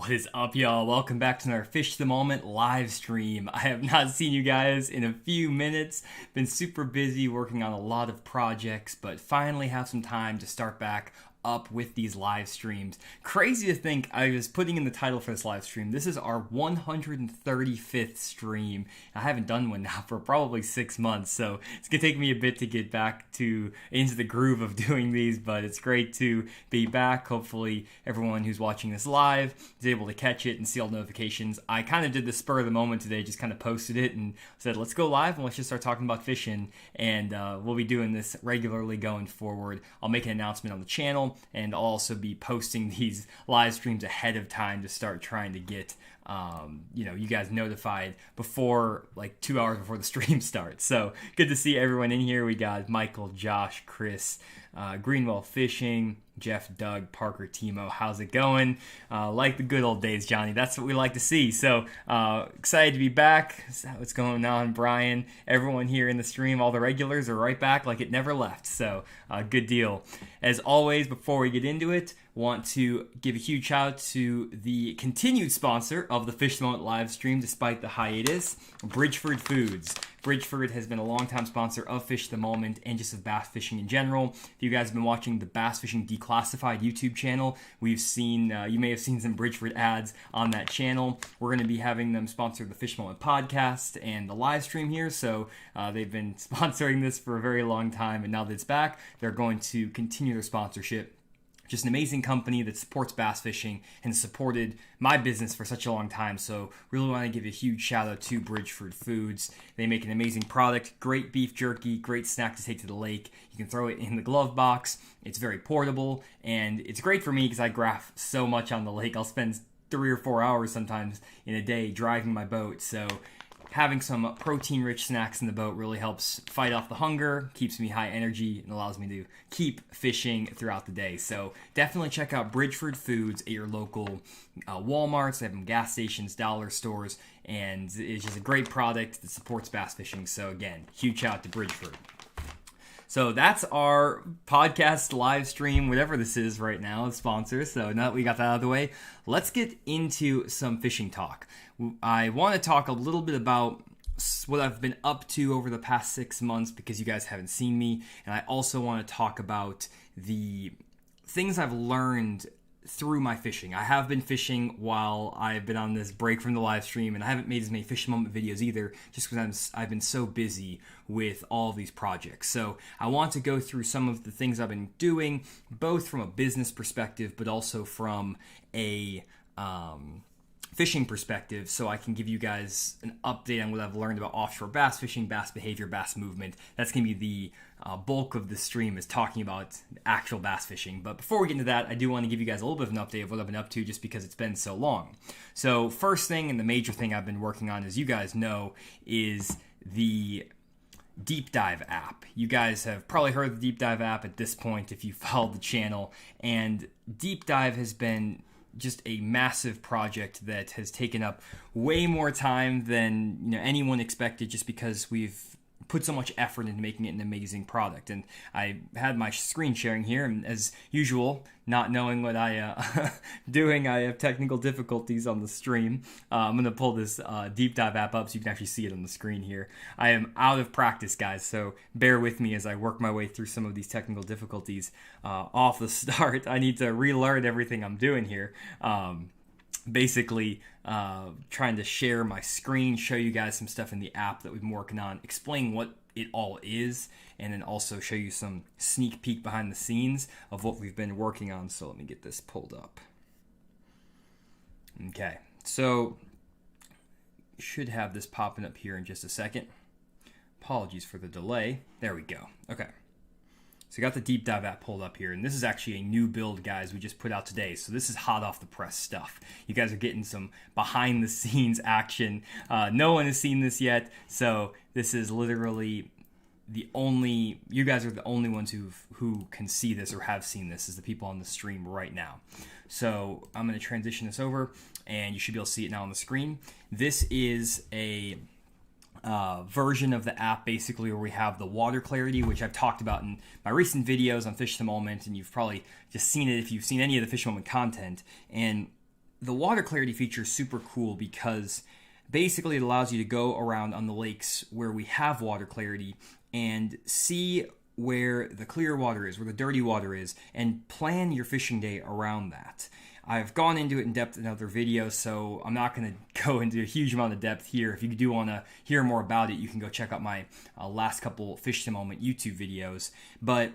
What is up, y'all? Welcome back to another Fish the Moment live stream. I have not seen you guys in a few minutes. Been super busy working on a lot of projects, but finally have some time to start back up with these live streams. Crazy to think, I was putting in the title for this live stream, this is our 135th stream. I haven't done one now for probably 6 months, so it's gonna take me a bit to get back into the groove of doing these, but it's great to be back. Hopefully everyone who's watching this live is able to catch it and see all the notifications. I kind of did the spur of the moment today, just kind of posted it and said let's go live and let's just start talking about fishing, and we'll be doing this regularly going forward. I'll make an announcement on the channel, and I'll also be posting these live streams ahead of time to start trying to get you guys notified before, like 2 hours before the stream starts. So good to see everyone in here. We got Michael, Josh, Chris, Greenwell Fishing, Jeff, Doug, Parker, Timo. How's it going? Like the good old days, Johnny. That's what we like to see. So excited to be back. What's going on, Brian? Everyone here in the stream, all the regulars are right back like it never left. So good deal. As always, before we get into it, want to give a huge shout out to the continued sponsor of the Fish the Moment live stream despite the hiatus, Bridgeford Foods. Bridgeford has been a longtime sponsor of Fish the Moment and just of bass fishing in general. If you guys have been watching the Bass Fishing Declassified YouTube channel, we've seen, you may have seen some Bridgeford ads on that channel. We're going to be having them sponsor the Fish the Moment podcast and the live stream here, so they've been sponsoring this for a very long time, and now that it's back, they're going to continue their sponsorship. Just an amazing company that supports bass fishing and supported my business for such a long time. So really want to give a huge shout out to Bridgeford Foods. They make an amazing product, great beef jerky, great snack to take to the lake. You can throw it in the glove box. It's very portable, and it's great for me because I graph so much on the lake. I'll spend 3 or 4 hours sometimes in a day driving my boat. So having some protein-rich snacks in the boat really helps fight off the hunger, keeps me high energy, and allows me to keep fishing throughout the day. So definitely check out Bridgeford Foods at your local Walmarts. They have them gas stations, dollar stores, and it's just a great product that supports bass fishing. So again, huge shout out to Bridgeford. So that's our podcast live stream, whatever this is right now, the sponsor. So now that we got that out of the way, let's get into some fishing talk. I want to talk a little bit about what I've been up to over the past 6 months because you guys haven't seen me. And I also want to talk about the things I've learned through my fishing. I have been fishing while I've been on this break from the live stream, and I haven't made as many Fish Moment videos either, just because I've been so busy with all of these projects. So I want to go through some of the things I've been doing, both from a business perspective, but also from a fishing perspective, so I can give you guys an update on what I've learned about offshore bass fishing, bass behavior, bass movement. That's going to be the bulk of the stream, is talking about actual bass fishing. But before we get into that, I do want to give you guys a little bit of an update of what I've been up to just because it's been so long. So first thing, and the major thing I've been working on, as you guys know, is the Deep Dive app. You guys have probably heard of the Deep Dive app at this point if you followed the channel, and Deep Dive has been just a massive project that has taken up way more time than anyone expected, just because we've put so much effort into making it an amazing product. And I had my screen sharing here, and as usual, not knowing what I doing, I have technical difficulties on the stream. I'm going to pull this Deep Dive app up so you can actually see it on the screen here. I am out of practice, guys, so bear with me as I work my way through some of these technical difficulties off the start. I need to relearn everything I'm doing here. Basically trying to share my screen, show you guys some stuff in the app that we've been working on, explain what it all is, and then also show you some sneak peek behind the scenes of what we've been working on. So let me get this pulled up. Okay, so you should have this popping up here in just a second. Apologies for the delay. There we go. Okay. So I got the Deep Dive app pulled up here, and this is actually a new build, guys, we just put out today. So this is hot off the press stuff. You guys are getting some behind-the-scenes action. No one has seen this yet, so this is literally you guys are the only ones who can see this or have seen this, is the people on the stream right now. So I'm going to transition this over, and you should be able to see it now on the screen. This is a version of the app basically where we have the water clarity, which I've talked about in my recent videos on Fish the Moment, and you've probably just seen it if you've seen any of the Fish the Moment content. And the water clarity feature is super cool because basically it allows you to go around on the lakes where we have water clarity and see where the clear water is, where the dirty water is, and plan your fishing day around that. I've gone into it in depth in other videos, so I'm not going to go into a huge amount of depth here. If you do want to hear more about it, you can go check out my last couple Fish the Moment YouTube videos. But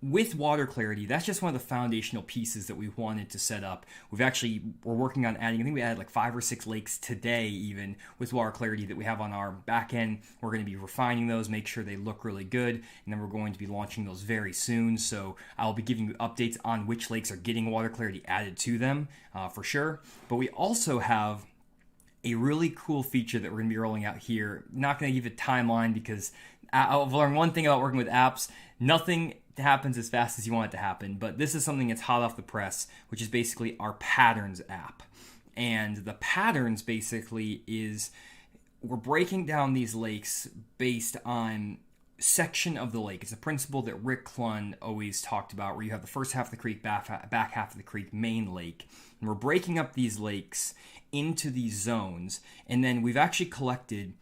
with water clarity, that's just one of the foundational pieces that we wanted to set up. We're working on adding, I think we added like 5 or 6 lakes today even with water clarity that we have on our back end. We're going to be refining those, make sure they look really good, and then we're going to be launching those very soon. So I'll be giving you updates on which lakes are getting water clarity added to them for sure. But we also have a really cool feature that we're going to be rolling out here. Not going to give a timeline because I've learned one thing about working with apps. Nothing happens as fast as you want it to happen, but this is something that's hot off the press, which is basically our Patterns app. And the Patterns basically is we're breaking down these lakes based on section of the lake. It's a principle that Rick Clunn always talked about, where you have the first half of the creek, back half of the creek, main lake. And we're breaking up these lakes into these zones, and then we've actually collected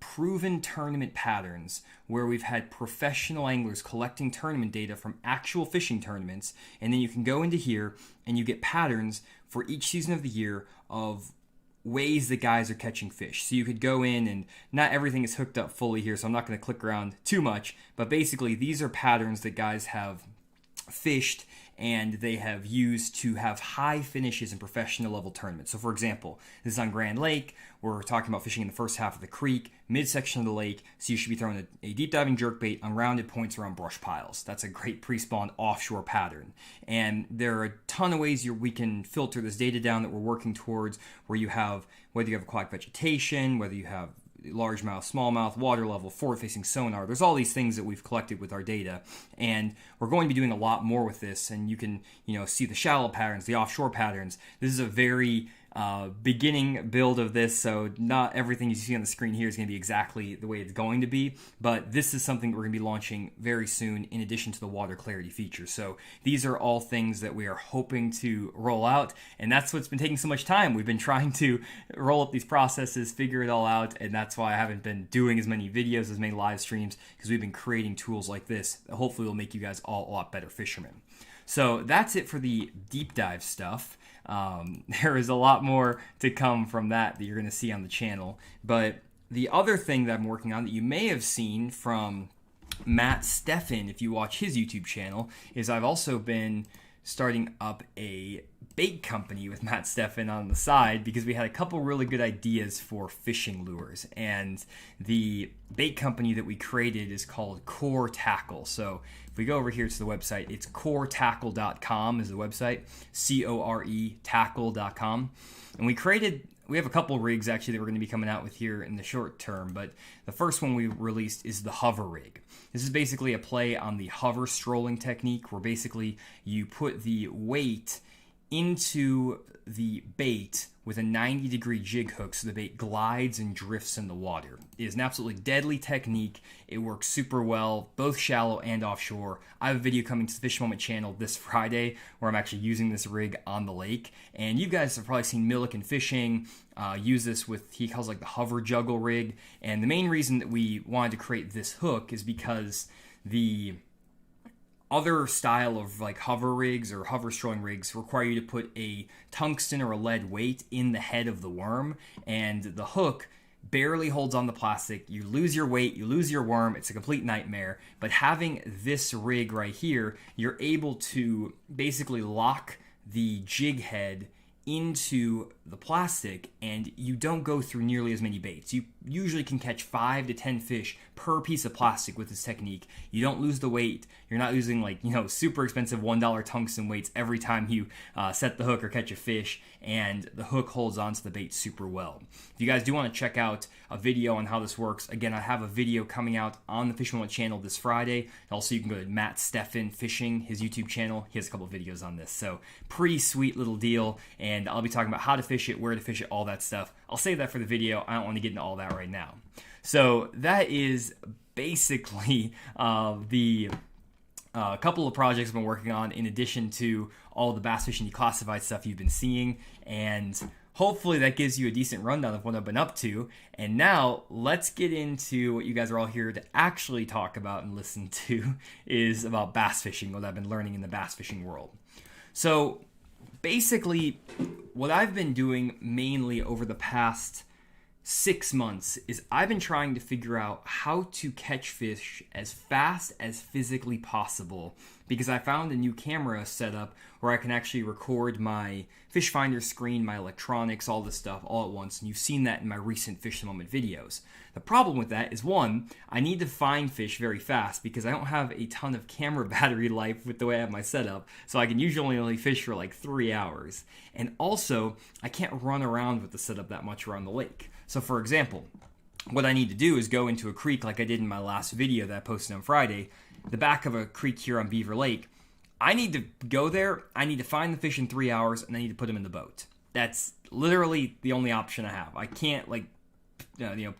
proven tournament patterns where we've had professional anglers collecting tournament data from actual fishing tournaments, and then you can go into here and you get patterns for each season of the year of ways that guys are catching fish. So you could go in, and not everything is hooked up fully here, so I'm not going to click around too much, but basically these are patterns that guys have fished and they have used to have high finishes in professional level tournaments. So for example, this is on Grand Lake. We're talking about fishing in the first half of the creek, midsection of the lake, so you should be throwing a deep diving jerkbait on rounded points around brush piles. That's a great pre-spawn offshore pattern. And there are a ton of ways we can filter this data down that we're working towards, where you have, whether you have aquatic vegetation, whether you have largemouth, smallmouth, water level, forward-facing sonar. There's all these things that we've collected with our data, and we're going to be doing a lot more with this. And you can, see the shallow patterns, the offshore patterns. This is a very beginning build of this, so not everything you see on the screen here is going to be exactly the way it's going to be, but this is something we're going to be launching very soon in addition to the water clarity feature. So these are all things that we are hoping to roll out, and that's what's been taking so much time. We've been trying to roll up these processes, figure it all out, and that's why I haven't been doing as many videos, as many live streams, because we've been creating tools like this that hopefully will make you guys all a lot better fishermen. So that's it for the deep dive stuff. There is a lot more to come from that you're going to see on the channel. But the other thing that I'm working on that you may have seen from Matt Steffen, if you watch his YouTube channel, is I've also been starting up a bait company with Matt Steffen on the side, because we had a couple really good ideas for fishing lures. And the bait company that we created is called Core Tackle. So if we go over here to the website, it's coretackle.com is the website, C-O-R-E tackle.com. And we have a couple rigs actually that we're going to be coming out with here in the short term, but the first one we released is the hover rig. This is basically a play on the hover strolling technique, where basically you put the weight into the bait with a 90-degree jig hook so the bait glides and drifts in the water. It is an absolutely deadly technique. It works super well, both shallow and offshore. I have a video coming to the Fish Moment channel this Friday where I'm actually using this rig on the lake. And you guys have probably seen Milliken Fishing use this with, he calls like the hover juggle rig. And the main reason that we wanted to create this hook is because the other style of like hover rigs or hover strolling rigs require you to put a tungsten or a lead weight in the head of the worm, and the hook barely holds on the plastic. You lose your weight, you lose your worm. It's a complete nightmare. But having this rig right here, you're able to basically lock the jig head into the plastic, and you don't go through nearly as many baits. You usually can catch 5 to 10 fish per piece of plastic with this technique. You don't lose the weight. You're not using super expensive $1 tungsten weights every time you set the hook or catch a fish, and the hook holds onto the bait super well. If you guys do want to check out a video on how this works, again, I have a video coming out on the Fish Moment channel this Friday. Also, you can go to Matt Steffen Fishing, his YouTube channel. He has a couple of videos on this. So pretty sweet little deal, and I'll be talking about how to fish it, where to fish it, all that stuff. I'll save that for the video. I don't want to get into all that right now. So that is basically the A couple of projects I've been working on in addition to all the bass fishing declassified stuff you've been seeing, and hopefully that gives you a decent rundown of what I've been up to. And now let's get into what you guys are all here to actually talk about and listen to, is about bass fishing, what I've been learning in the bass fishing world. So basically, what I've been doing mainly over the past 6 months is I've been trying to figure out how to catch fish as fast as physically possible, because I found a new camera setup where I can actually record my fish finder screen, my electronics, all this stuff all at once, and you've seen that in my recent Fish the Moment videos. The problem with that is, one, I need to find fish very fast because I don't have a ton of camera battery life with the way I have my setup, so I can usually only fish for like 3 hours. And also, I can't run around with the setup that much around the lake. So for example, what I need to do is go into a creek like I did in my last video that I posted on Friday, the back of a creek here on Beaver Lake. I need to go there, I need to find the fish in 3 hours, and I need to put them in the boat. That's literally the only option I have. I can't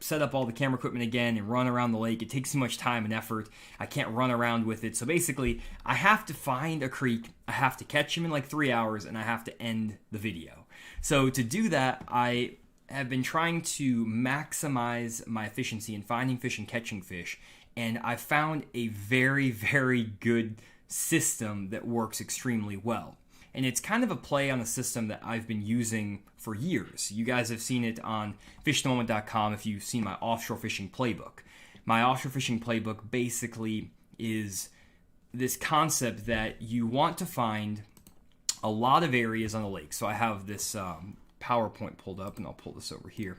set up all the camera equipment again and run around the lake. It takes too much time and effort. I can't run around with it. So basically, I have to find a creek, I have to catch him in like 3 hours, and I have to end the video. So to do that, I have been trying to maximize my efficiency in finding fish and catching fish, and I found a very, very good system that works extremely well. And it's kind of a play on a system that I've been using for years. You guys have seen it on fishthemoment.com if you've seen my offshore fishing playbook. My offshore fishing playbook basically is this concept that you want to find a lot of areas on the lake. So I have this PowerPoint pulled up, and I'll pull this over here.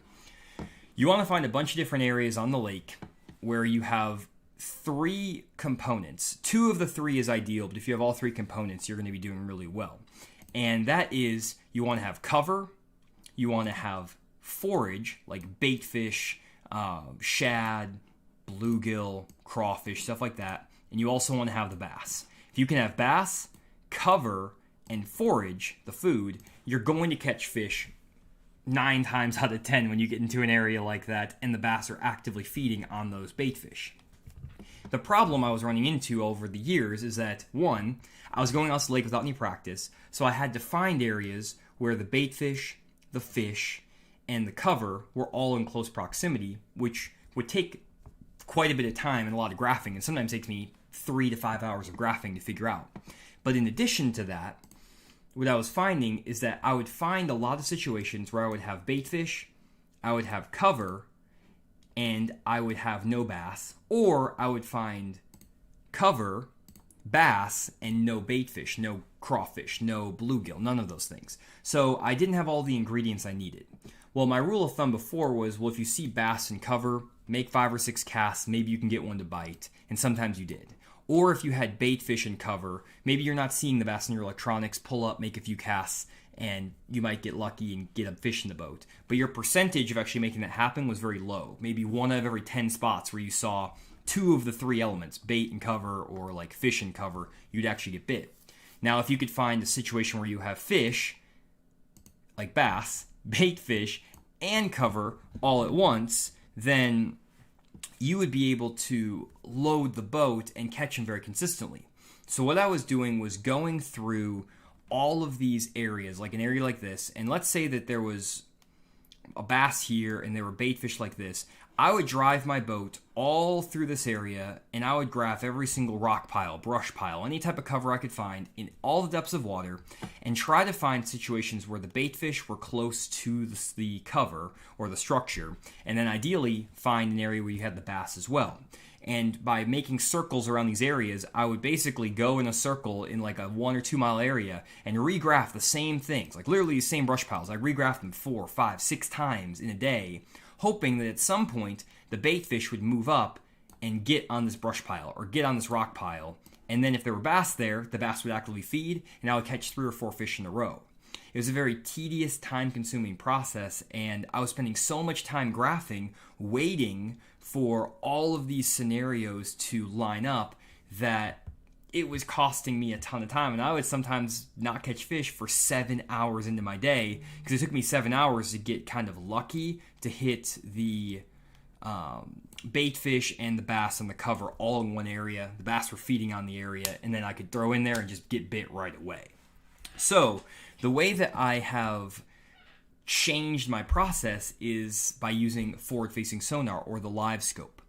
You want to find a bunch of different areas on the lake where you have 3 components. 2 of the 3 is ideal, but if you have all 3 components, you're going to be doing really well. And that is, you want to have cover, you want to have forage, like bait fish, shad, bluegill, crawfish, stuff like that. And you also want to have the bass. If you can have bass, cover, and forage, the food, you're going to catch fish 9 times out of 10 when you get into an area like that and the bass are actively feeding on those bait fish. The problem I was running into over the years is that, one, I was going out to the lake without any practice, so I had to find areas where the bait fish, the fish, and the cover were all in close proximity, which would take quite a bit of time and a lot of graphing, and sometimes takes me 3 to 5 hours of graphing to figure out. But in addition to that, what I was finding is that I would find a lot of situations where I would have bait fish, I would have cover, and I would have no bass, or I would find cover, bass, and no bait fish, no crawfish, no bluegill, none of those things. So I didn't have all the ingredients I needed. Well, my rule of thumb before was, well, if you see bass and cover, make 5 or 6 casts, maybe you can get one to bite, and sometimes you did. Or if you had bait fish and cover, maybe you're not seeing the bass in your electronics, pull up, make a few casts, and you might get lucky and get a fish in the boat. But your percentage of actually making that happen was very low. Maybe 1 out of every 10 spots where you saw 2 of the 3 elements, bait and cover or like fish and cover, you'd actually get bit. Now, if you could find a situation where you have fish, like bass, bait fish, and cover all at once, then you would be able to load the boat and catch them very consistently. So what I was doing was going through all of these areas, like an area like this, and let's say that there was a bass here and there were bait fish like this. I would drive my boat all through this area, and I would graph every single rock pile, brush pile, any type of cover I could find in all the depths of water, and try to find situations where the bait fish were close to the cover or the structure, and then ideally find an area where you had the bass as well. And by making circles around these areas, I would basically go in a circle in like a 1 or 2 mile area and regraph the same things, like literally the same brush piles. I regraphed them 4, 5, 6 times in a day, hoping that at some point the bait fish would move up and get on this brush pile or get on this rock pile. And then if there were bass there, the bass would actively feed, and I would catch 3 or 4 fish in a row. It was a very tedious, time-consuming process, and I was spending so much time graphing, waiting for all of these scenarios to line up, that it was costing me a ton of time. And I would sometimes not catch fish for 7 hours into my day, because it took me 7 hours to get kind of lucky to hit the bait fish and the bass on the cover all in one area. The bass were feeding on the area, and then I could throw in there and just get bit right away. So the way that I have changed my process is by using forward-facing sonar, or the live scope.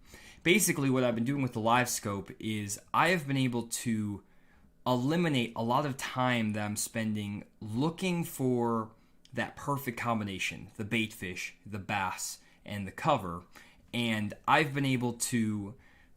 Basically, what I've been doing with the live scope is I have been able to eliminate a lot of time that I'm spending looking for that perfect combination, the bait fish, the bass, and the cover. And I've been able to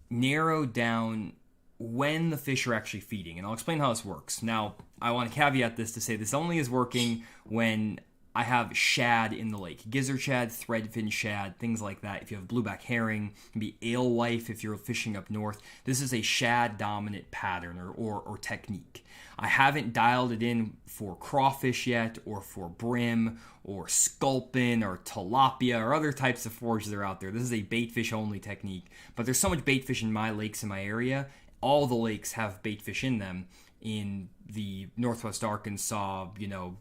narrow down when the fish are actually feeding. And I'll explain how this works. Now, I want to caveat this to say this only is working when I have shad in the lake. Gizzard shad, threadfin shad, things like that. If you have blueback herring, it can be alewife if you're fishing up north. This is a shad-dominant pattern or technique. I haven't dialed it in for crawfish yet, or for brim, or sculpin, or tilapia, or other types of forages that are out there. This is a baitfish-only technique. But there's so much baitfish in my lakes in my area. All the lakes have baitfish in them. In the Northwest Arkansas,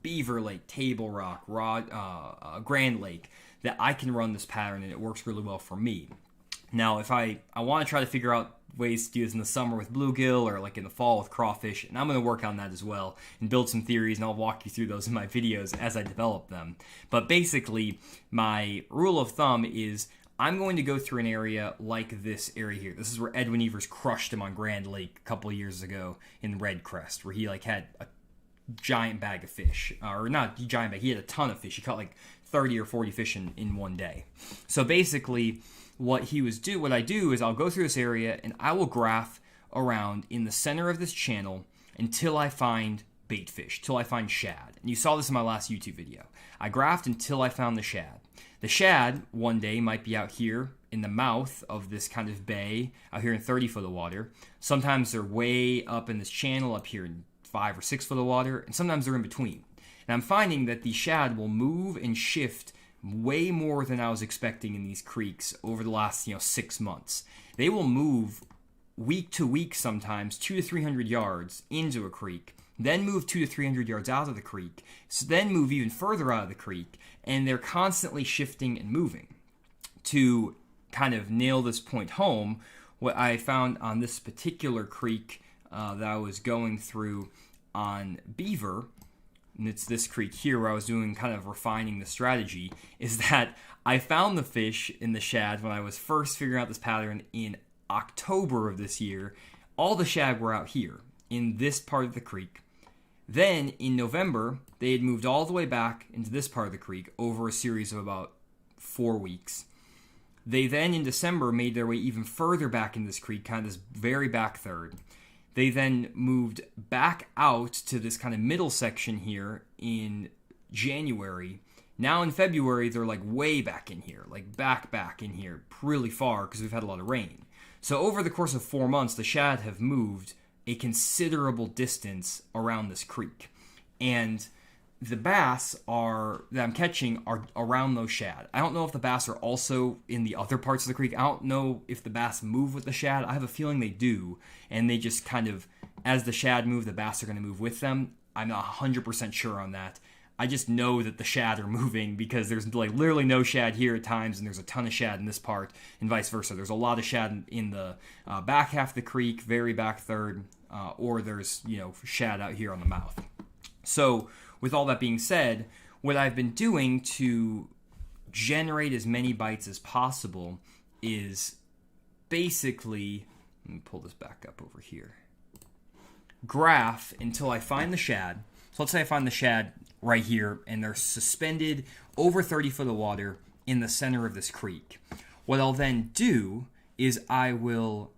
Beaver Lake, Table Rock, Grand Lake, that I can run this pattern, and it works really well for me. Now, if I want to try to figure out ways to do this in the summer with bluegill, or like in the fall with crawfish, and I'm going to work on that as well and build some theories, and I'll walk you through those in my videos as I develop them. But basically, my rule of thumb is I'm going to go through an area like this area here. This is where Edwin Evers crushed him on Grand Lake a couple of years ago in Red Crest, where he had a giant bag of fish. Or not a giant bag, he had a ton of fish. He caught like 30 or 40 fish in one day. So basically, what I do is I'll go through this area, and I will graph around in the center of this channel until I find bait fish, till I find shad. And you saw this in my last YouTube video. I graphed until I found the shad. The shad one day might be out here in the mouth of this kind of bay, out here in 30 foot of water. Sometimes they're way up in this channel, up here in 5 or 6 foot of water, and sometimes they're in between. And I'm finding that the shad will move and shift way more than I was expecting in these creeks over the last 6 months. They will move week to week, sometimes 200 to 300 yards into a creek, then move 200 to 300 yards out of the creek, so then move even further out of the creek, and they're constantly shifting and moving. To kind of nail this point home, what I found on this particular creek that I was going through on Beaver, and it's this creek here where I was doing kind of refining the strategy, is that I found the fish in the shad when I was first figuring out this pattern in October of this year. All the shad were out here in this part of the creek. Then in November, they had moved all the way back into this part of the creek over a series of about 4 weeks. They then in December made their way even further back in this creek, kind of this very back third. They then moved back out to this kind of middle section here in January. Now in February, they're like way back in here, like back in here, really far, because we've had a lot of rain. So over the course of 4 months, the shad have moved a considerable distance around this creek. And the bass that I'm catching are around those shad. I don't know if the bass are also in the other parts of the creek. I don't know if the bass move with the shad. I have a feeling they do. And they just kind of, as the shad move, the bass are going to move with them. I'm not 100% sure on that. I just know that the shad are moving because there's like literally no shad here at times, and there's a ton of shad in this part, and vice versa. There's a lot of shad in the back half of the creek, very back third, or there's shad out here on the mouth. So with all that being said, what I've been doing to generate as many bites as possible is basically, let me pull this back up over here, graph until I find the shad. So let's say I find the shad right here, and they're suspended over 30 foot of water in the center of this creek. What I'll then do is I will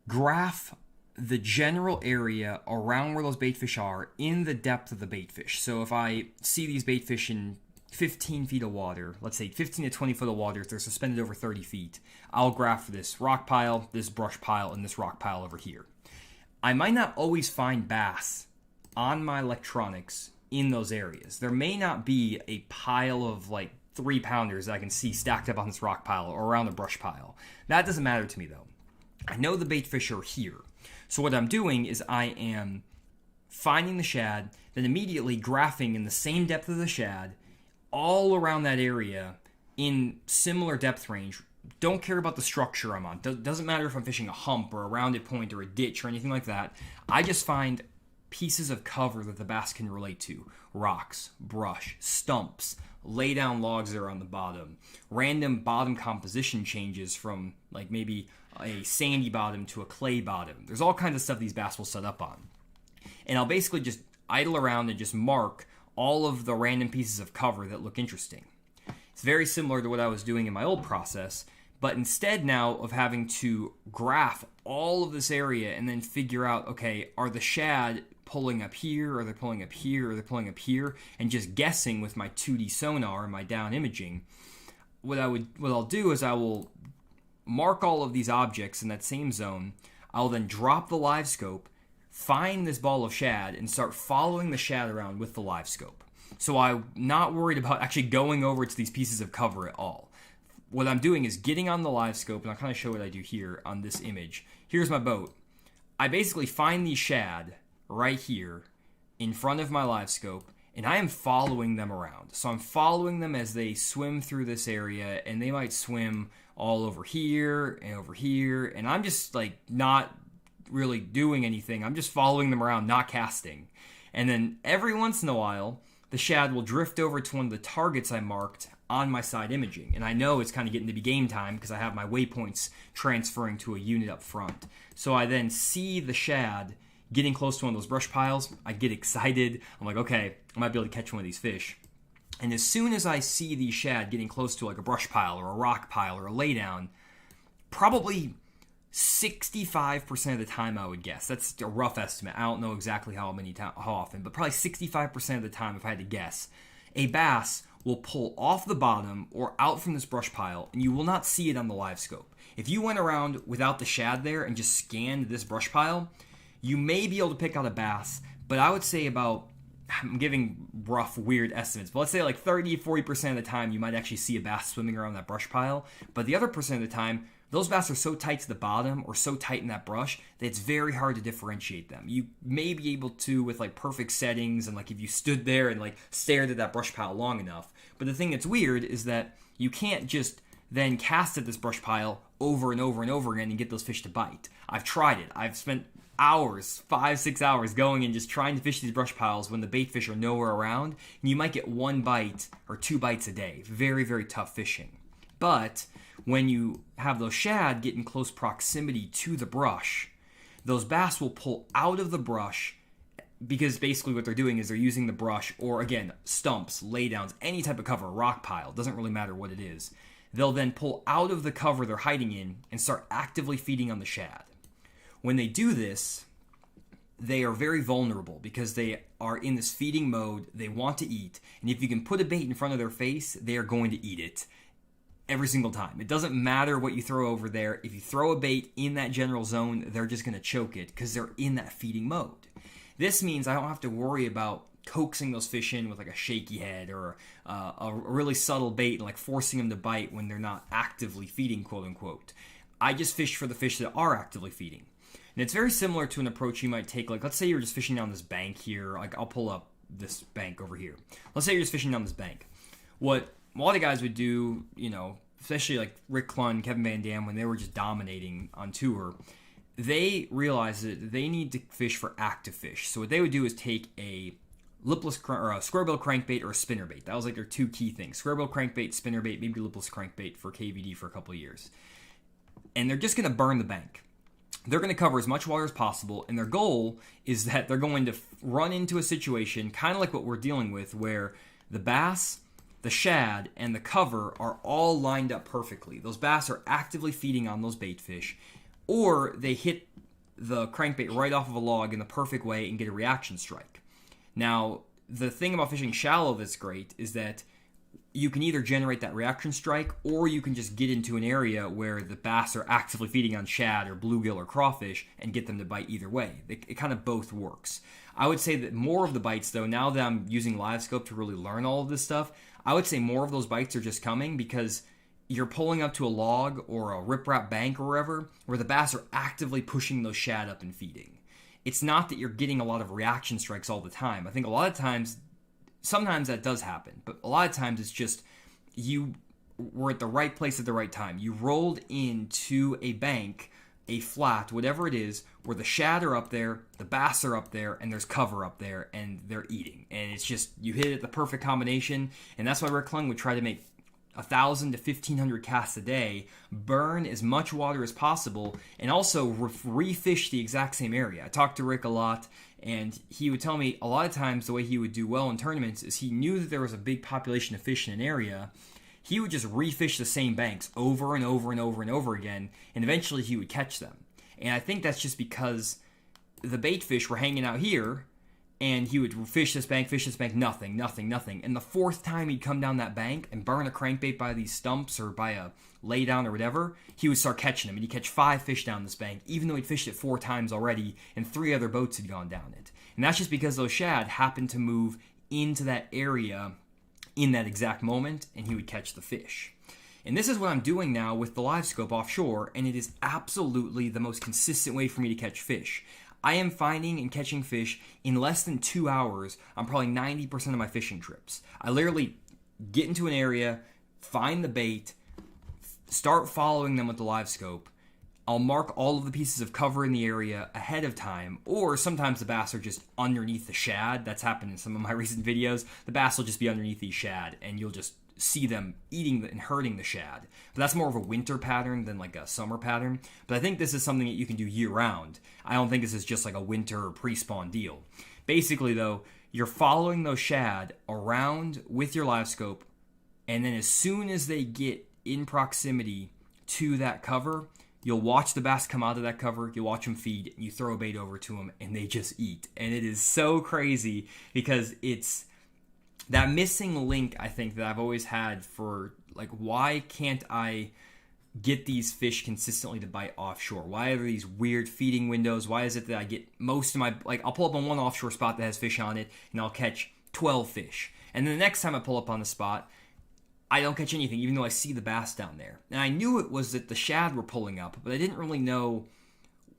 graph the general area around where those baitfish are in the depth of the baitfish. So if I see these baitfish in 15 feet of water, let's say 15 to 20 foot of water, if they're suspended over 30 feet, I'll graph this rock pile, this brush pile, and this rock pile over here. I might not always find bass on my electronics in those areas. There may not be a pile of like 3-pounders that I can see stacked up on this rock pile or around the brush pile. That doesn't matter to me though. I know the baitfish are here. So what I'm doing is I am finding the shad, then immediately graphing in the same depth of the shad all around that area in similar depth range don't care about the structure I'm on. Doesn't matter if I'm fishing a hump or a rounded point or a ditch or anything like that. I just find pieces of cover that the bass can relate to. Rocks, brush, stumps, lay down logs that are on the bottom, random bottom composition changes from like maybe a sandy bottom to a clay bottom. There's all kinds of stuff these bass will set up on. And I'll basically just idle around and just mark all of the random pieces of cover that look interesting. It's very similar to what I was doing in my old process, but instead now of having to graph all of this area and then figure out, okay, are the shad pulling up here, or they're pulling up here, or they're pulling up here, and just guessing with my 2D sonar and my down imaging, what I'll do is I will mark all of these objects in that same zone. I'll then drop the live scope, find this ball of shad, and start following the shad around with the live scope. So I'm not worried about actually going over to these pieces of cover at all. What I'm doing is getting on the live scope, and I'll kind of show what I do here on this image. Here's my boat. I basically find these shad right here in front of my live scope, and I am following them around. So I'm following them as they swim through this area, and they might swim all over here, and I'm just like not really doing anything. I'm just following them around, not casting. And then every once in a while, the shad will drift over to one of the targets I marked on my side imaging. And I know it's kind of getting to be game time because I have my waypoints transferring to a unit up front. So I then see the shad getting close to one of those brush piles. I get excited. I'm like, okay, I might be able to catch one of these fish. And as soon as I see these shad getting close to like a brush pile or a rock pile or a laydown, probably 65% of the time I would guess. That's a rough estimate. I don't know exactly how often, but probably 65% of the time, if I had to guess, a bass will pull off the bottom or out from this brush pile, and you will not see it on the live scope. If you went around without the shad there and just scanned this brush pile, you may be able to pick out a bass, but I would say about, I'm giving rough, weird estimates, but let's say like 30-40% of the time you might actually see a bass swimming around that brush pile, but the other percent of the time, those bass are so tight to the bottom or so tight in that brush that it's very hard to differentiate them. You may be able to with like perfect settings and like if you stood there and like stared at that brush pile long enough. But the thing that's weird is that you can't just then cast at this brush pile over and over and over again and get those fish to bite. I've tried it. I've spent hours, 5-6 hours going and just trying to fish these brush piles when the bait fish are nowhere around. And you might get 1 bite or 2 bites a day. Very, very tough fishing. But when you have those shad get in close proximity to the brush, those bass will pull out of the brush because basically what they're doing is they're using the brush or, again, stumps, laydowns, any type of cover, rock pile, doesn't really matter what it is. They'll then pull out of the cover they're hiding in and start actively feeding on the shad. When they do this, they are very vulnerable because they are in this feeding mode, they want to eat, and if you can put a bait in front of their face, they are going to eat it. Every single time. It doesn't matter what you throw over there. If you throw a bait in that general zone, they're just going to choke it because they're in that feeding mode. This means I don't have to worry about coaxing those fish in with like a shaky head or a really subtle bait and like forcing them to bite when they're not actively feeding, quote unquote. I just fish for the fish that are actively feeding. And it's very similar to an approach you might take. Like, let's say you're just fishing down this bank here. Like, I'll pull up this bank over here. Let's say you're just fishing down this bank. What a lot of guys would do, you know, especially like Rick Clunn, Kevin Van Dam, when they were just dominating on tour, they realized that they need to fish for active fish. So what they would do is take a lipless or a square bill crankbait or a spinnerbait. That was like their 2 key things: square bill crankbait, spinnerbait, maybe lipless crankbait for KVD for a couple of years. And they're just going to burn the bank. They're going to cover as much water as possible, and their goal is that they're going to run into a situation kind of like what we're dealing with, where the bass, the shad, and the cover are all lined up perfectly. Those bass are actively feeding on those bait fish, or they hit the crankbait right off of a log in the perfect way and get a reaction strike. Now, the thing about fishing shallow that's great is that you can either generate that reaction strike, or you can just get into an area where the bass are actively feeding on shad or bluegill or crawfish and get them to bite either way. It kind of both works. I would say that more of the bites, though, now that I'm using live scope to really learn all of this stuff, I would say more of those bites are just coming because you're pulling up to a log or a riprap bank or wherever where the bass are actively pushing those shad up and feeding. It's not that you're getting a lot of reaction strikes all the time. I think a lot of times, sometimes that does happen, but a lot of times it's just you were at the right place at the right time. You rolled into a bank, a flat, whatever it is, where the shad are up there, the bass are up there, and there's cover up there, and they're eating. And it's just, you hit it the perfect combination, and that's why Rick Klung would try to make 1,000 to 1,500 casts a day, burn as much water as possible, and also refish the exact same area. I talked to Rick a lot, and he would tell me a lot of times the way he would do well in tournaments is he knew that there was a big population of fish in an area. He would just refish the same banks over and over and over and over again, and eventually he would catch them. And I think that's just because the bait fish were hanging out here, and he would fish this bank, nothing. And the fourth time he'd come down that bank and burn a crankbait by these stumps or by a laydown or whatever, he would start catching them. And he'd catch 5 fish down this bank, even though he'd fished it 4 times already, and 3 other boats had gone down it. And that's just because those shad happened to move into that area in that exact moment, and he would catch the fish. And this is what I'm doing now with the live scope offshore, and it is absolutely the most consistent way for me to catch fish. I am finding and catching fish in less than 2 hours on probably 90% of my fishing trips. I literally get into an area, find the bait, start following them with the live scope. I'll mark all of the pieces of cover in the area ahead of time, or sometimes the bass are just underneath the shad. That's happened in some of my recent videos. The bass will just be underneath these shad, and you'll just see them eating and hurting the shad. But that's more of a winter pattern than like a summer pattern. But I think this is something that you can do year-round. I don't think this is just like a winter or pre-spawn deal. Basically, though, you're following those shad around with your live scope, and then as soon as they get in proximity to that cover, you'll watch the bass come out of that cover, you'll watch them feed, and you throw a bait over to them, and they just eat. And it is so crazy because it's that missing link, I think, that I've always had for, like, why can't I get these fish consistently to bite offshore? Why are there these weird feeding windows? Why is it that I get most of my, like, I'll pull up on one offshore spot that has fish on it, and I'll catch 12 fish. And then the next time I pull up on the spot, I don't catch anything, even though I see the bass down there. And I knew it was that the shad were pulling up, but I didn't really know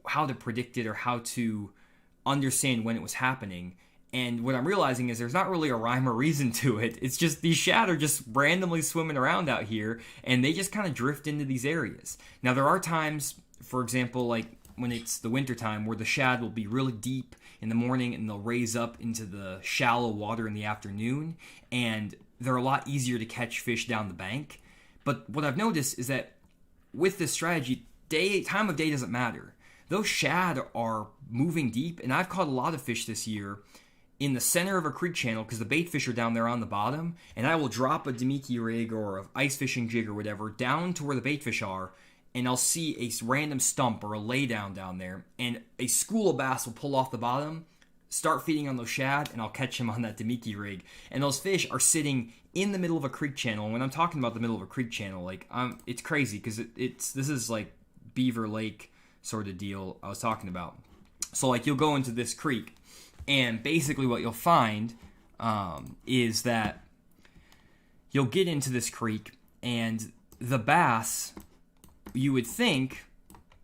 how to predict it or how to understand when it was happening. And what I'm realizing is there's not really a rhyme or reason to it. It's just these shad are just randomly swimming around out here, and they just kind of drift into these areas. Now, there are times, for example, like when it's the winter time, where the shad will be really deep in the morning and they'll raise up into the shallow water in the afternoon, and they're a lot easier to catch fish down the bank. But what I've noticed is that with this strategy, time of day doesn't matter. Those shad are moving deep, and I've caught a lot of fish this year in the center of a creek channel because the bait fish are down there on the bottom, and I will drop a Dimiki Rig or an ice fishing jig or whatever down to where the bait fish are, and I'll see a random stump or a laydown down there, and a school of bass will pull off the bottom, start feeding on those shad, and I'll catch them on that Dimiki Rig. And those fish are sitting in the middle of a creek channel. And when I'm talking about the middle of a creek channel, like, it's crazy because this is like Beaver Lake sort of deal I was talking about. So, like, you'll go into this creek, and basically what you'll find is that you'll get into this creek, and the bass, you would think,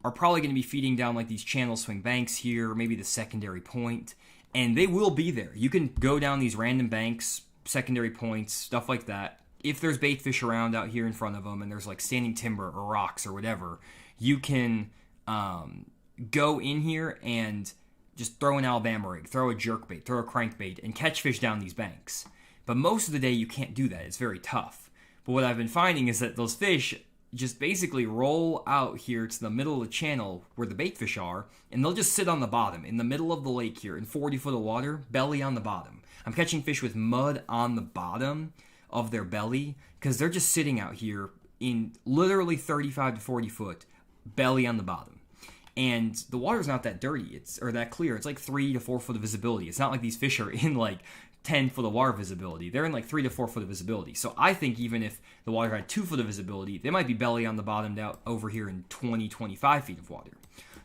are probably going to be feeding down like these channel swing banks here, maybe the secondary point, and they will be there. You can go down these random banks, secondary points, stuff like that. If there's bait fish around out here in front of them and there's like standing timber or rocks or whatever, you can go in here and just throw an Alabama rig, throw a jerkbait, throw a crankbait, and catch fish down these banks. But most of the day you can't do that. It's very tough. But what I've been finding is that those fish just basically roll out here to the middle of the channel where the bait fish are, and they'll just sit on the bottom in the middle of the lake here in 40 foot of water, belly on the bottom. I'm catching fish with mud on the bottom of their belly because they're just sitting out here in literally 35 to 40 foot, belly on the bottom. And the water's not that dirty, or that clear. It's like 3 to 4 foot of visibility. It's not like these fish are in like 10 foot of water visibility. They're in like 3 to 4 foot of visibility. So I think even if the water had 2 foot of visibility, they might be belly on the bottom down over here in 20, 25 feet of water.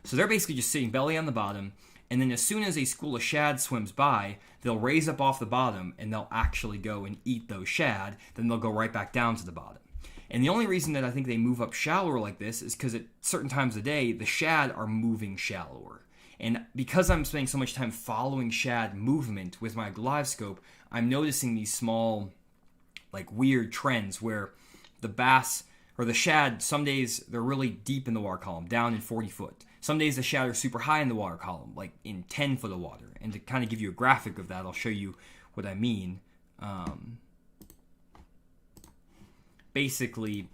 So they're basically just sitting belly on the bottom, and then as soon as a school of shad swims by, they'll raise up off the bottom, and they'll actually go and eat those shad. Then they'll go right back down to the bottom. And the only reason that I think they move up shallower like this is because at certain times of the day, the shad are moving shallower. And because I'm spending so much time following shad movement with my live scope, I'm noticing these small, like, weird trends where the bass or the shad, some days they're really deep in the water column, down in 40 foot. Some days the shad are super high in the water column, like in 10 foot of water. And to kind of give you a graphic of that, I'll show you what I mean. Basically,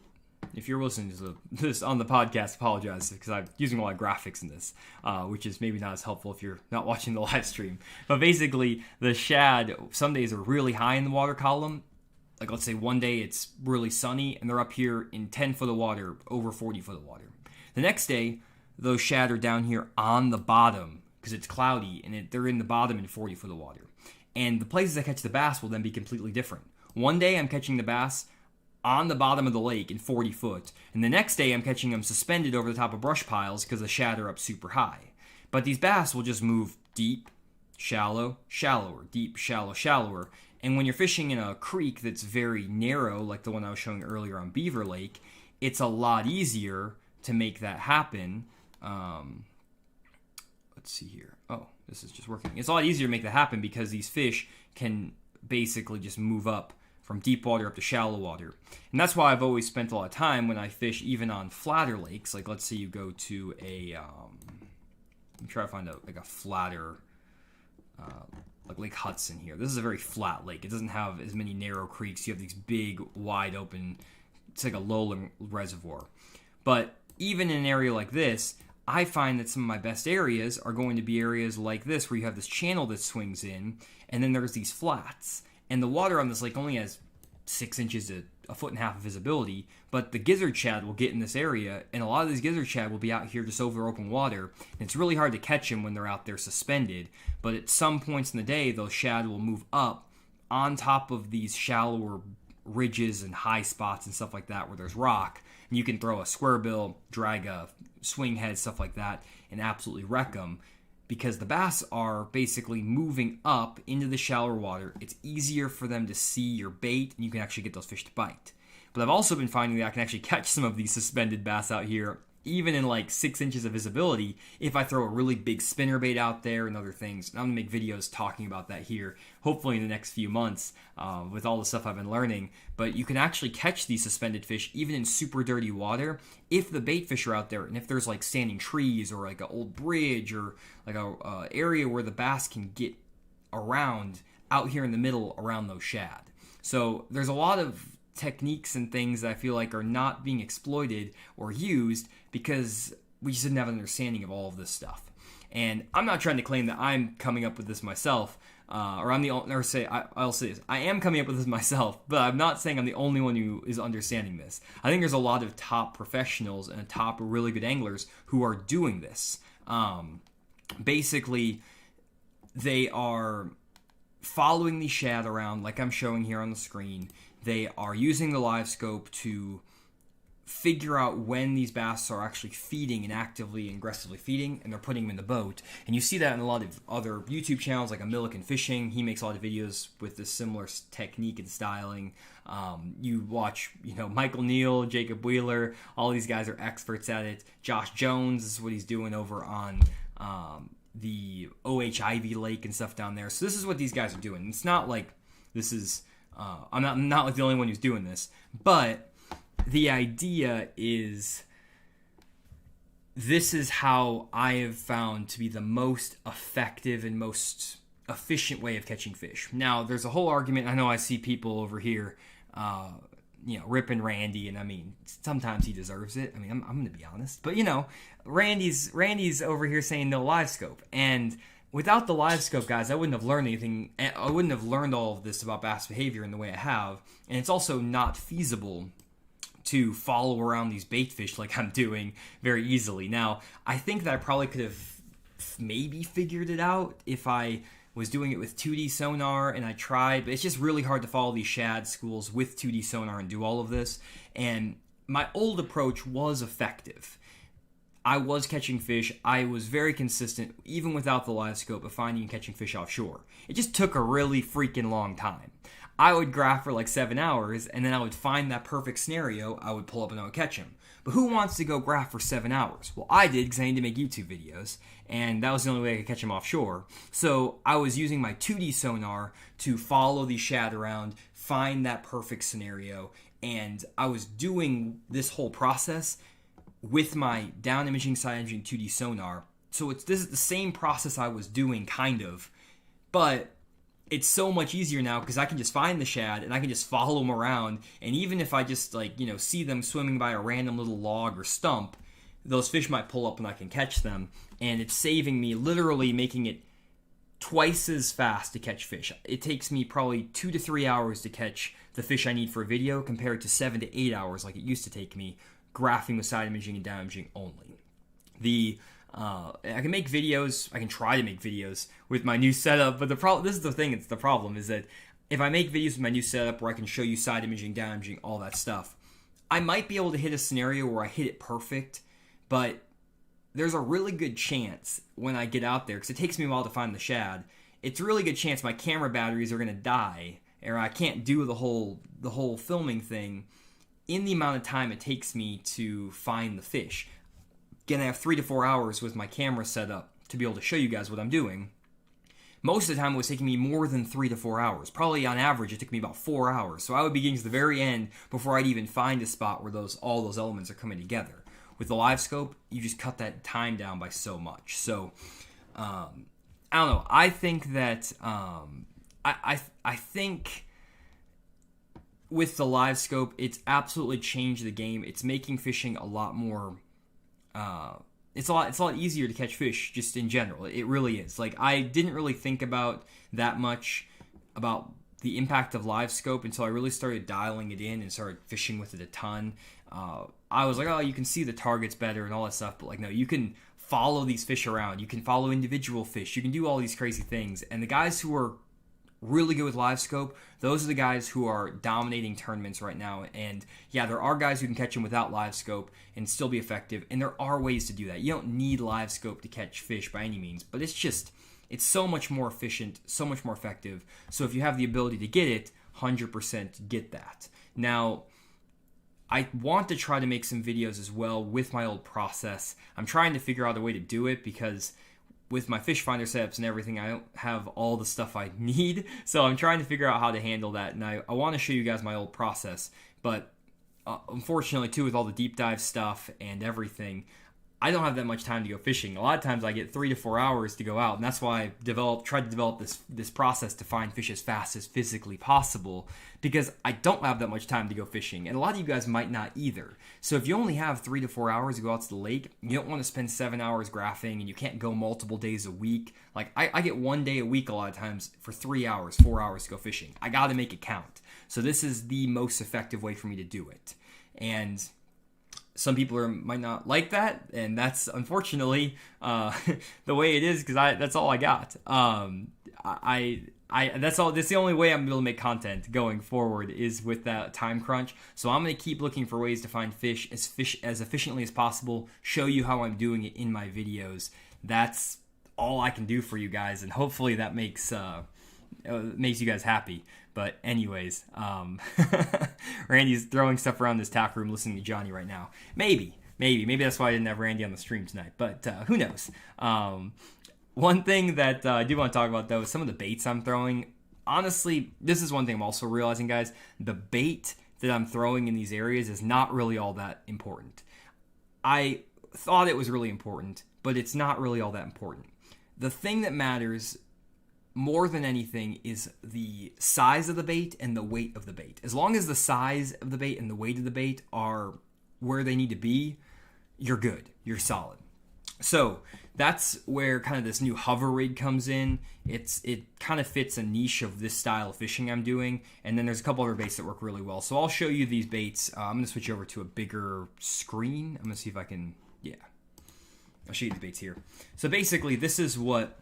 if you're listening to this on the podcast, apologize because I'm using a lot of graphics in this, which is maybe not as helpful if you're not watching the live stream. But basically, the shad, some days are really high in the water column. Like let's say one day it's really sunny and they're up here in 10 foot of water, over 40 foot of water. The next day, those shad are down here on the bottom because it's cloudy and they're in the bottom in 40 foot of water. And the places I catch the bass will then be completely different. One day I'm catching the bass on the bottom of the lake in 40 foot, and the next day I'm catching them suspended over the top of brush piles because the shad are up super high. But these bass will just move deep, shallow, shallower, deep, shallow, shallower. And when you're fishing in a creek that's very narrow, like the one I was showing earlier on Beaver Lake, it's a lot easier to make that happen. Let's see here. Oh, this is just working. It's a lot easier to make that happen because these fish can basically just move up from deep water up to shallow water. And that's why I've always spent a lot of time when I fish even on flatter lakes. Like let's say you go to a, I'm trying to find a flatter, like Lake Hudson here. This is a very flat lake. It doesn't have as many narrow creeks. You have these big, wide open, it's like a lowland reservoir. But even in an area like this, I find that some of my best areas are going to be areas like this where you have this channel that swings in, and then there's these flats. And the water on this lake only has 6 inches to a foot and a half of visibility, but the gizzard shad will get in this area, and a lot of these gizzard shad will be out here just over open water, and it's really hard to catch them when they're out there suspended. But at some points in the day, those shad will move up on top of these shallower ridges and high spots and stuff like that where there's rock, and you can throw a square bill, drag a swing head, stuff like that, and absolutely wreck them. Because the bass are basically moving up into the shallower water. It's easier for them to see your bait, and you can actually get those fish to bite. But I've also been finding that I can actually catch some of these suspended bass out here, even in like 6 inches of visibility, if I throw a really big spinner bait out there and other things. And I'm going to make videos talking about that here, hopefully in the next few months, with all the stuff I've been learning. But you can actually catch these suspended fish even in super dirty water if the bait fish are out there, and if there's like standing trees or like an old bridge or like a area where the bass can get around out here in the middle around those shad. So there's a lot of techniques and things that I feel like are not being exploited or used because we just didn't have an understanding of all of this stuff. And I'm not trying to claim that I'm coming up with this myself, or I'm the only, or say I'll say this. I am coming up with this myself, but I'm not saying I'm the only one who is understanding this. I think there's a lot of top professionals and top really good anglers who are doing this. Basically, they are following the shad around like I'm showing here on the screen. They are using the live scope to figure out when these bass are actually feeding and actively and aggressively feeding, and they're putting them in the boat. And you see that in a lot of other YouTube channels like American Fishing. He makes a lot of videos with this similar technique and styling. You watch, Michael Neal, Jacob Wheeler, all these guys are experts at it. Josh Jones is what he's doing over on the OH Ivy Lake and stuff down there. So this is what these guys are doing. It's not like this is, I'm not like the only one who's doing this, but the idea is this is how I have found to be the most effective and most efficient way of catching fish. Now, there's a whole argument. I know I see people over here, ripping Randy, and I mean, sometimes he deserves it. I mean, I'm going to be honest, but Randy's over here saying no live scope, and without the live scope, guys, I wouldn't have learned anything. I wouldn't have learned all of this about bass behavior in the way I have, and it's also not feasible to follow around these bait fish like I'm doing very easily. Now, I think that I probably could have maybe figured it out if I was doing it with 2D sonar and I tried, but it's just really hard to follow these shad schools with 2D sonar and do all of this. And my old approach was effective. I was catching fish. I was very consistent, even without the live scope, of finding and catching fish offshore. It just took a really freaking long time. I would graph for like 7 hours, and then I would find that perfect scenario. I would pull up and I would catch him. But who wants to go graph for 7 hours? Well, I did because I needed to make YouTube videos, and that was the only way I could catch him offshore. So I was using my 2D sonar to follow these shad around, find that perfect scenario, and I was doing this whole process with my down imaging, side imaging 2D sonar. So this is the same process I was doing, kind of, but it's so much easier now because I can just find the shad and I can just follow them around. And even if I just see them swimming by a random little log or stump, those fish might pull up and I can catch them. And it's saving me, literally making it twice as fast to catch fish. It takes me probably 2 to 3 hours to catch the fish I need for a video compared to 7 to 8 hours like it used to take me graphing with side imaging and down imaging only. I can make videos. I can try to make videos with my new setup, but this is the thing. It's the problem is that if I make videos with my new setup where I can show you side imaging, down imaging, all that stuff, I might be able to hit a scenario where I hit it perfect, but there's a really good chance when I get out there, because it takes me a while to find the shad, it's a really good chance my camera batteries are going to die, or I can't do the whole filming thing in the amount of time it takes me to find the fish. Again, I have 3 to 4 hours with my camera set up to be able to show you guys what I'm doing. Most of the time it was taking me more than 3 to 4 hours. Probably on average it took me about 4 hours. So I would be getting to the very end before I'd even find a spot where all those elements are coming together. With the live scope, you just cut that time down by so much. So I don't know. I think that I think with the live scope, it's absolutely changed the game. It's making fishing a lot more. It's a lot easier to catch fish just in general. It really is. Like, I didn't really think about that much about the impact of live scope until I really started dialing it in and started fishing with it a ton. I was like, oh, you can see the targets better and all that stuff, but like, no, you can follow these fish around. You can follow individual fish. You can do all these crazy things. And the guys who are really good with live scope, those are the guys who are dominating tournaments right now. And yeah, there are guys who can catch them without live scope and still be effective, and there are ways to do that. You don't need live scope to catch fish by any means, but it's so much more efficient, so much more effective. So if you have the ability to get it, 100% get that. Now, I want to try to make some videos as well with my old process. I'm trying to figure out a way to do it because with my fish finder setups and everything, I don't have all the stuff I need. So I'm trying to figure out how to handle that. And I want to show you guys my old process. But unfortunately, too, with all the deep dive stuff and everything, I don't have that much time to go fishing. A lot of times I get 3 to 4 hours to go out. And that's why I tried to develop this process to find fish as fast as physically possible, because I don't have that much time to go fishing. And a lot of you guys might not either. So if you only have 3 to 4 hours to go out to the lake, you don't want to spend 7 hours graphing and you can't go multiple days a week. Like, I get 1 day a week a lot of times for 3 hours, 4 hours to go fishing. I got to make it count. So this is the most effective way for me to do it. And some people might not like that, and that's unfortunately the way it is, because that's all I got. That's the only way I'm able to make content going forward is with that time crunch. So I'm going to keep looking for ways to find fish as efficiently as possible, show you how I'm doing it in my videos. That's all I can do for you guys, and hopefully that makes you guys happy. But anyways, Randy's throwing stuff around this tack room listening to Johnny right now. Maybe that's why I didn't have Randy on the stream tonight, but who knows. One thing that I do want to talk about, though, is some of the baits I'm throwing. Honestly, this is one thing I'm also realizing, guys. The bait that I'm throwing in these areas is not really all that important. I thought it was really important, but it's not really all that important. The thing that matters more than anything is the size of the bait and the weight of the bait. As long as the size of the bait and the weight of the bait are where they need to be, you're good. You're solid. So that's where kind of this new hover rig comes in. It kind of fits a niche of this style of fishing I'm doing. And then there's a couple other baits that work really well. So I'll show you these baits. I'm going to switch over to a bigger screen. I'm going to see if I can, I'll show you the baits here. So basically this is what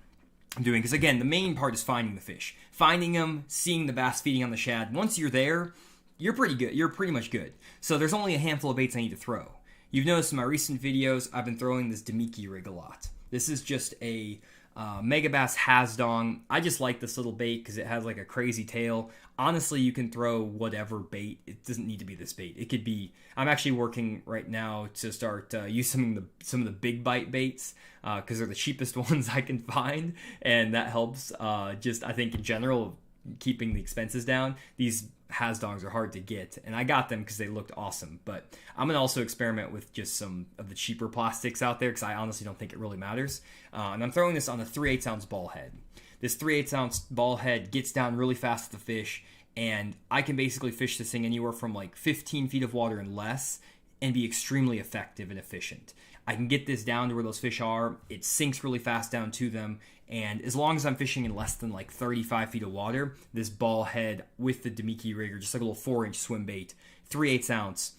I'm doing, because again, the main part is finding the fish. Finding them, seeing the bass feeding on the shad. Once you're there, you're pretty good. You're pretty much good. So there's only a handful of baits I need to throw. You've noticed in my recent videos, I've been throwing this Dimiki Rig a lot. This is just a Megabass Hasdong. I just like this little bait because it has like a crazy tail. Honestly, you can throw whatever bait. It doesn't need to be this bait. It could be. I'm actually working right now to start using some of the big bite baits because they're the cheapest ones I can find, and that helps. I think in general, keeping the expenses down. These Hasdongs are hard to get, and I got them because they looked awesome. But I'm gonna also experiment with just some of the cheaper plastics out there because I honestly don't think it really matters. And I'm throwing this on a 3/8 ounce ball head. This 3/8 ounce ball head gets down really fast with the fish, and I can basically fish this thing anywhere from like 15 feet of water and less and be extremely effective and efficient. I can get this down to where those fish are. It sinks really fast down to them. And as long as I'm fishing in less than like 35 feet of water, this ball head with the Dimiki Rig, or just like a little 4-inch swim bait, 3/8 ounce,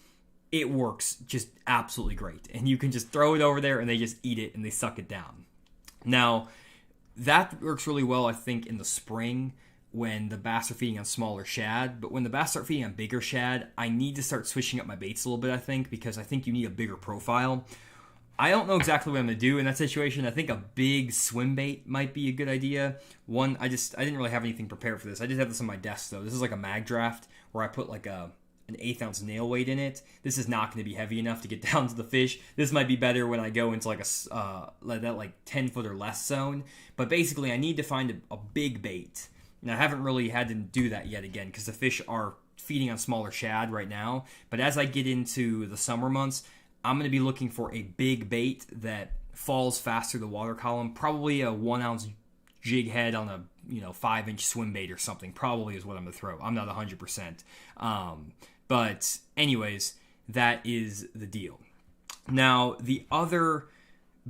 it works just absolutely great. And you can just throw it over there and they just eat it and they suck it down. Now, that works really well, I think, in the spring when the bass are feeding on smaller shad. But when the bass start feeding on bigger shad, I need to start switching up my baits a little bit, I think, because I think you need a bigger profile. I don't know exactly what I'm going to do in that situation. I think a big swim bait might be a good idea. I didn't really have anything prepared for this. I just have this on my desk, though. This is like a mag draft where I put like an 1/8 ounce nail weight in it. This is not going to be heavy enough to get down to the fish. This might be better when I go into like that 10 foot or less zone. But basically, I need to find a big bait. And I haven't really had to do that yet again because the fish are feeding on smaller shad right now. But as I get into the summer months, I'm going to be looking for a big bait that falls fast through the water column. Probably a 1 ounce jig head on a 5-inch swim bait or something. Probably is what I'm going to throw. I'm not 100%. But anyways, that is the deal. Now the other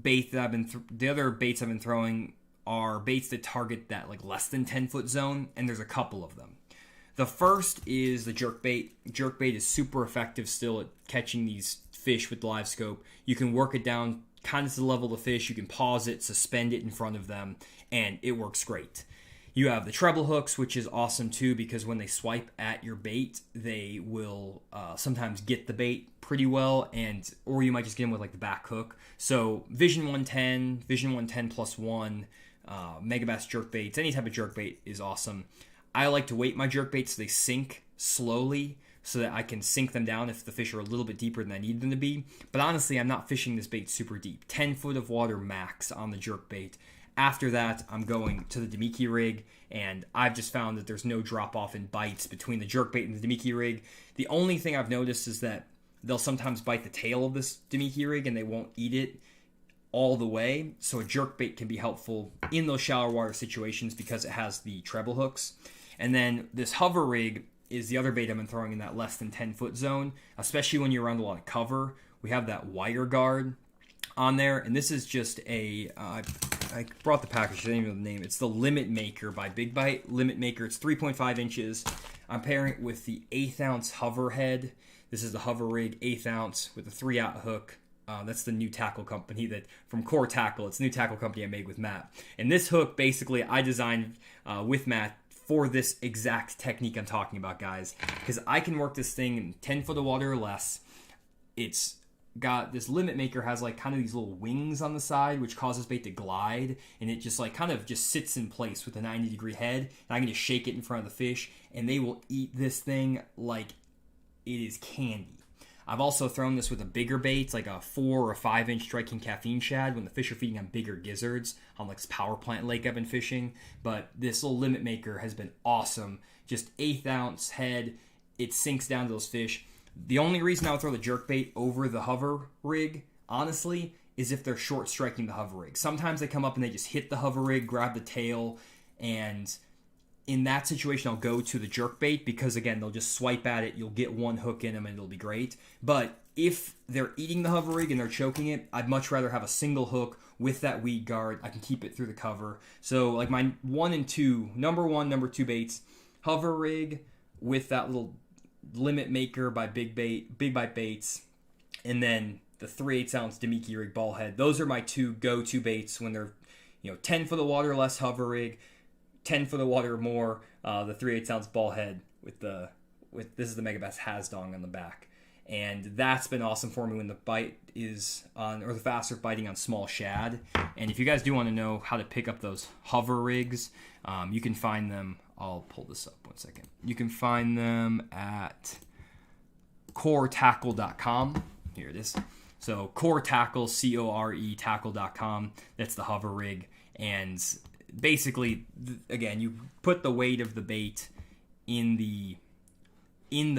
baits I've been throwing are baits that target that like less than 10 foot zone, and there's a couple of them. The first is the jerkbait. Jerkbait is super effective still at catching these fish with the live scope. You can work it down kind of to the level of the fish. You can pause it, suspend it in front of them, and it works great. You have the treble hooks, which is awesome too because when they swipe at your bait, they will sometimes get the bait pretty well, or you might just get them with like the back hook. So Vision 110 plus 1, Megabass jerkbaits, any type of jerkbait is awesome. I like to weight my jerkbaits so they sink slowly so that I can sink them down if the fish are a little bit deeper than I need them to be. But honestly, I'm not fishing this bait super deep. 10 foot of water max on the jerkbait. After that, I'm going to the Dimiki Rig, and I've just found that there's no drop-off in bites between the jerkbait and the Dimiki Rig. The only thing I've noticed is that they'll sometimes bite the tail of this Dimiki Rig, and they won't eat it all the way. So a jerkbait can be helpful in those shallow water situations because it has the treble hooks. And then this hover rig is the other bait I've been throwing in that less than 10 foot zone, especially when you're around a lot of cover. We have that wire guard on there, and this is just I brought the package, I didn't even know the name. It's the Limit Maker by Big Bite. Limit Maker, it's 3.5 inches. I'm pairing it with the 1/8 ounce hover head. This is the hover rig, 1/8 ounce with a 3/0 hook. That's the new tackle company from Core Tackle. It's a new tackle company I made with Matt. And this hook, basically, I designed with Matt for this exact technique I'm talking about, guys. Because I can work this thing in 10 foot of water or less. It's got this Limit Maker has like kind of these little wings on the side, which causes bait to glide, and it just like kind of just sits in place with a 90-degree head. And I can just shake it in front of the fish, and they will eat this thing like it is candy. I've also thrown this with a bigger bait, like a 4 or 5-inch striking caffeine shad when the fish are feeding on bigger gizzards on like this power plant lake I've been fishing. But this little Limit Maker has been awesome. Just 1/8 ounce head. It sinks down to those fish. The only reason I would throw the jerkbait over the hover rig, honestly, is if they're short striking the hover rig. Sometimes they come up and they just hit the hover rig, grab the tail, and in that situation, I'll go to the jerkbait because, again, they'll just swipe at it. You'll get one hook in them, and it'll be great. But if they're eating the hover rig and they're choking it, I'd much rather have a single hook with that weed guard. I can keep it through the cover. So, like my 1 and 2, number 1, number 2 baits, hover rig with that little Limit Maker by Big Bite Baits, and then the 3/8 ounce Dimiki Rig ball head. Those are my 2 go-to baits when they're 10 foot of water less hover rig, 10 foot of water or more, the 3/8 ounce ball head with this is the Megabass Hasdong on the back. And that's been awesome for me when the bite is on, or the faster biting on small shad. And if you guys do want to know how to pick up those hover rigs, you can find them. I'll pull this up 1 second. You can find them at coretackle.com. Here it is. So Core Tackle, CORE tackle.com. That's the hover rig. And basically, again, you put the weight of the bait in the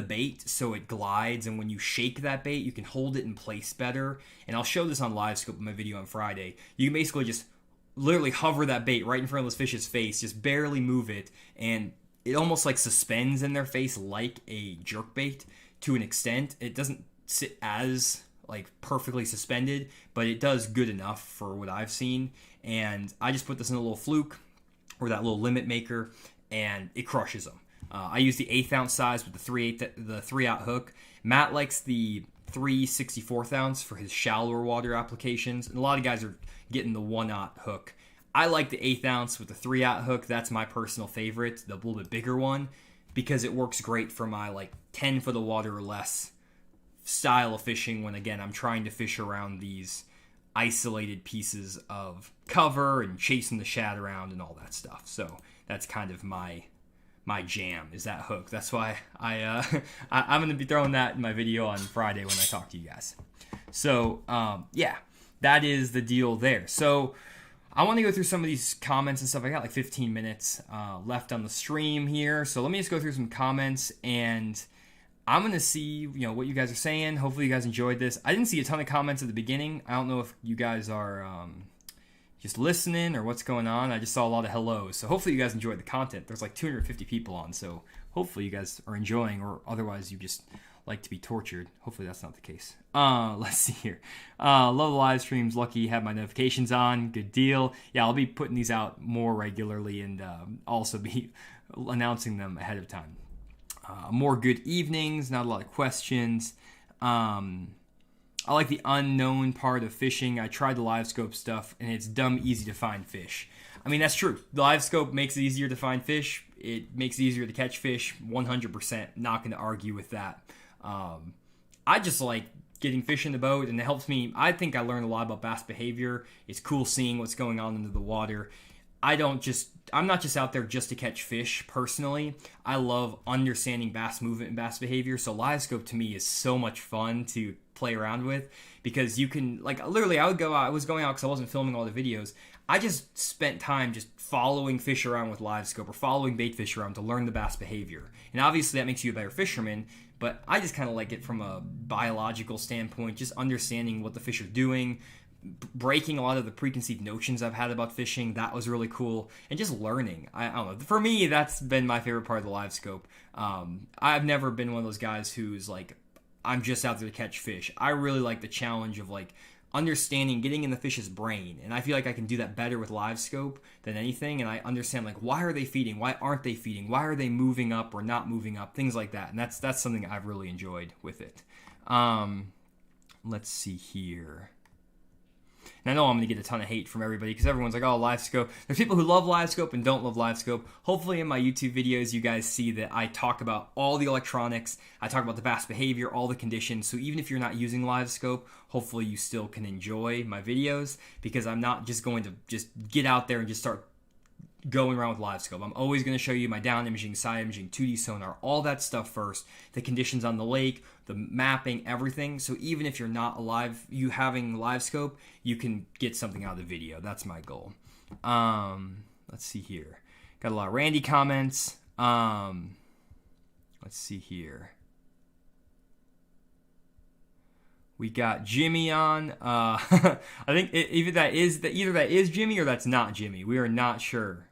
bait so it glides, and when you shake that bait, you can hold it in place better. And I'll show this on Livescope in my video on Friday. You can basically just literally hover that bait right in front of this fish's face, just barely move it, and it almost like suspends in their face like a jerk bait to an extent. It doesn't sit as like perfectly suspended, but it does good enough for what I've seen. And I just put this in a little fluke or that little limit maker, and it crushes them. I use the 1/8 ounce size with the 3/8 hook. Matt likes the 3/64 ounce for his shallower water applications, and a lot of guys are getting the 1/0 hook. I like the 1/8 ounce with the 3/0 hook. That's my personal favorite, the little bit bigger one, because it works great for my like 10 foot of water or less style of fishing when, again, I'm trying to fish around these isolated pieces of cover and chasing the shad around and all that stuff. So that's kind of my jam, is that hook. That's why I'm going to be throwing that in my video on Friday when I talk to you guys. So yeah, that is the deal there. So I want to go through some of these comments and stuff. I got like 15 minutes left on the stream here, so let me just go through some comments, and I'm going to see, what you guys are saying. Hopefully you guys enjoyed this. I didn't see a ton of comments at the beginning. I don't know if you guys are just listening or what's going on. I just saw a lot of hellos. So hopefully you guys enjoyed the content. There's like 250 people on, so hopefully you guys are enjoying, or otherwise you just like to be tortured. Hopefully that's not the case. Let's see here. Love the live streams. Lucky have my notifications on. Good deal. Yeah, I'll be putting these out more regularly, and also be announcing them ahead of time. More good evenings, not a lot of questions. I like the unknown part of fishing. I tried the Livescope stuff, and it's dumb easy to find fish. I mean, that's true. The Livescope makes it easier to find fish. It makes it easier to catch fish, 100%. Not going to argue with that. I just like getting fish in the boat, and it helps me. I think I learned a lot about bass behavior. It's cool seeing what's going on under the water. I'm not just out there just to catch fish personally. I love understanding bass movement and bass behavior. So Livescope to me is so much fun to play around with, because you can, like, literally I was going out because I wasn't filming all the videos. I just spent time just following fish around with Livescope, or following bait fish around to learn the bass behavior. And obviously that makes you a better fisherman, but I just kind of like it from a biological standpoint, just understanding what the fish are doing, breaking a lot of the preconceived notions I've had about fishing. That was really cool, and just learning. I don't know, for me that's been my favorite part of the Livescope. I've never been one of those guys who's like, I'm just out there to catch fish. I really like the challenge of like understanding, getting in the fish's brain, and I feel like I can do that better with Livescope than anything. And I understand, like, why are they feeding, why aren't they feeding, why are they moving up or not moving up, things like that. And that's something I've really enjoyed with it. Let's see here. And I know I'm going to get a ton of hate from everybody, because everyone's like, oh, Livescope. There's people who love Livescope and don't love Livescope. Hopefully in my YouTube videos you guys see that I talk about all the electronics, I talk about the bass behavior, all the conditions. So even if you're not using Livescope, hopefully you still can enjoy my videos, because I'm not just going to just get out there and just start going around with Livescope. I'm always going to show you my down imaging, side imaging, 2D sonar, all that stuff first, the conditions on the lake, the mapping, everything. So even if you're not you having Livescope, you can get something out of the video. That's my goal. Let's see here. Got a lot of Randy comments. Let's see here. We got Jimmy on. I think either that is Jimmy or that's not Jimmy. We are not sure.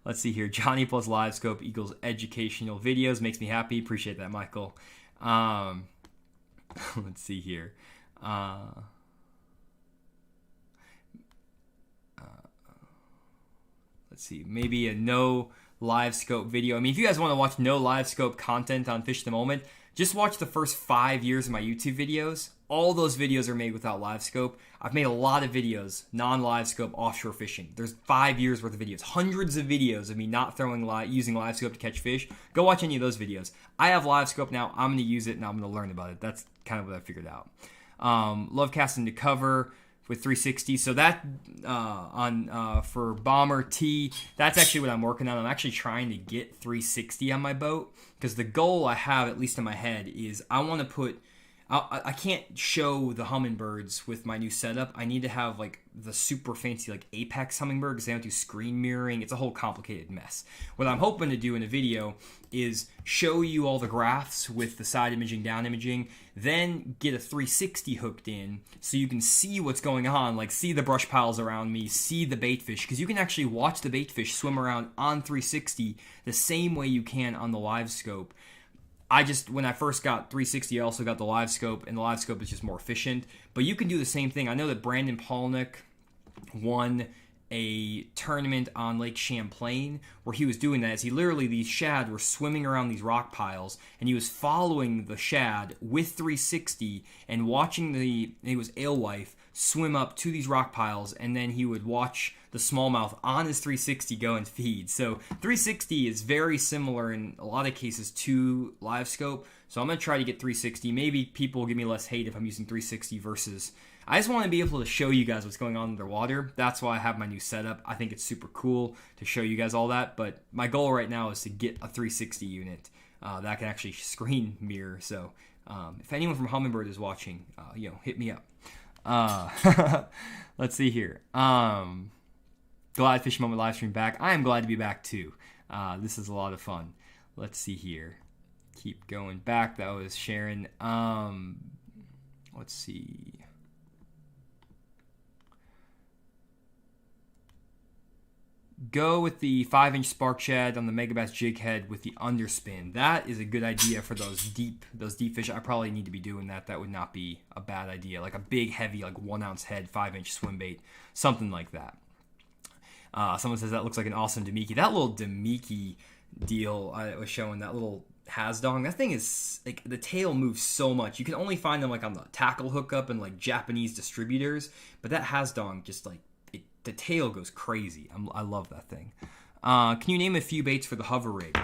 Let's see here. Johnny plus Livescope equals educational videos. Makes me happy. Appreciate that, Michael. Let's see here. Let's see. Maybe a no Livescope video. I mean, if you guys want to watch no Livescope content on Fish the Moment, just watch the first 5 years of my YouTube videos. All those videos are made without Livescope. I've made a lot of videos, non-Livescope, offshore fishing. There's 5 years worth of videos, hundreds of videos of me not using Livescope to catch fish. Go watch any of those videos. I have Livescope now. I'm going to use it, and I'm going to learn about it. That's kind of what I figured out. Love casting to cover with 360. So that for Bomber T, that's actually what I'm working on. I'm actually trying to get 360 on my boat, because the goal I have, at least in my head, is I want to put I can't show the hummingbirds with my new setup. I need to have like the super fancy like Apex hummingbird because they don't do screen mirroring. It's a whole complicated mess. What I'm hoping to do in a video is show you all the graphs with the side imaging, down imaging, then get a 360 hooked in so you can see what's going on, like see the brush piles around me, see the bait fish, because you can actually watch the bait fish swim around on 360 the same way you can on the live scope. When I first got 360, I also got the live scope, and the live scope is just more efficient. But you can do the same thing. I know that Brandon Palnick won a tournament on Lake Champlain where he was doing that. These shad were swimming around these rock piles, and he was following the shad with 360 and watching it was alewife, swim up to these rock piles, and then he would watch the smallmouth on his 360 go and feed. So 360 is very similar in a lot of cases to live scope. So I'm going to try to get 360. Maybe people will give me less hate if I'm using 360 versus... I just want to be able to show you guys what's going on underwater. That's why I have my new setup. I think it's super cool to show you guys all that. But my goal right now is to get a 360 unit that can actually screen mirror. So if anyone from Humminbird is watching, hit me up. Let's see here. Glad Fish Moment live stream back. I am glad to be back too. This is a lot of fun. Let's see here. Keep going back. That was Sharon. Let's see. Go with the 5-inch spark shad on the Megabass jig head with the underspin. That is a good idea for those deep fish. I probably need to be doing that. That would not be a bad idea. Like a big, heavy, like 1-ounce head, 5-inch swim bait, something like that. Someone says that looks like an awesome Dimiki. That little Dimiki deal I was showing, that little Hasdong, that thing is like the tail moves so much. You can only find them like on the tackle hookup and like Japanese distributors, but that Hasdong just like the tail goes crazy. I love that thing. Can you name a few baits for the hover rig?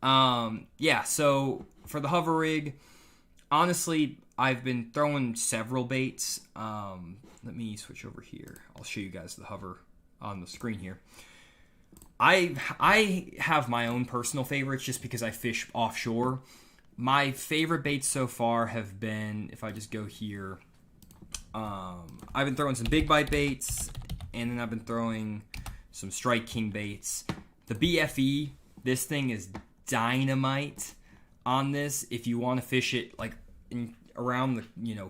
So for the hover rig, honestly, I've been throwing several baits. Let me switch over here. I'll show you guys the hover on the screen here. I have my own personal favorites just because I fish offshore. My favorite baits so far have been, if I just go here, I've been throwing some big bite baits, and then I've been throwing some Strike King baits. The BFE, this thing is dynamite on this if you want to fish it like around the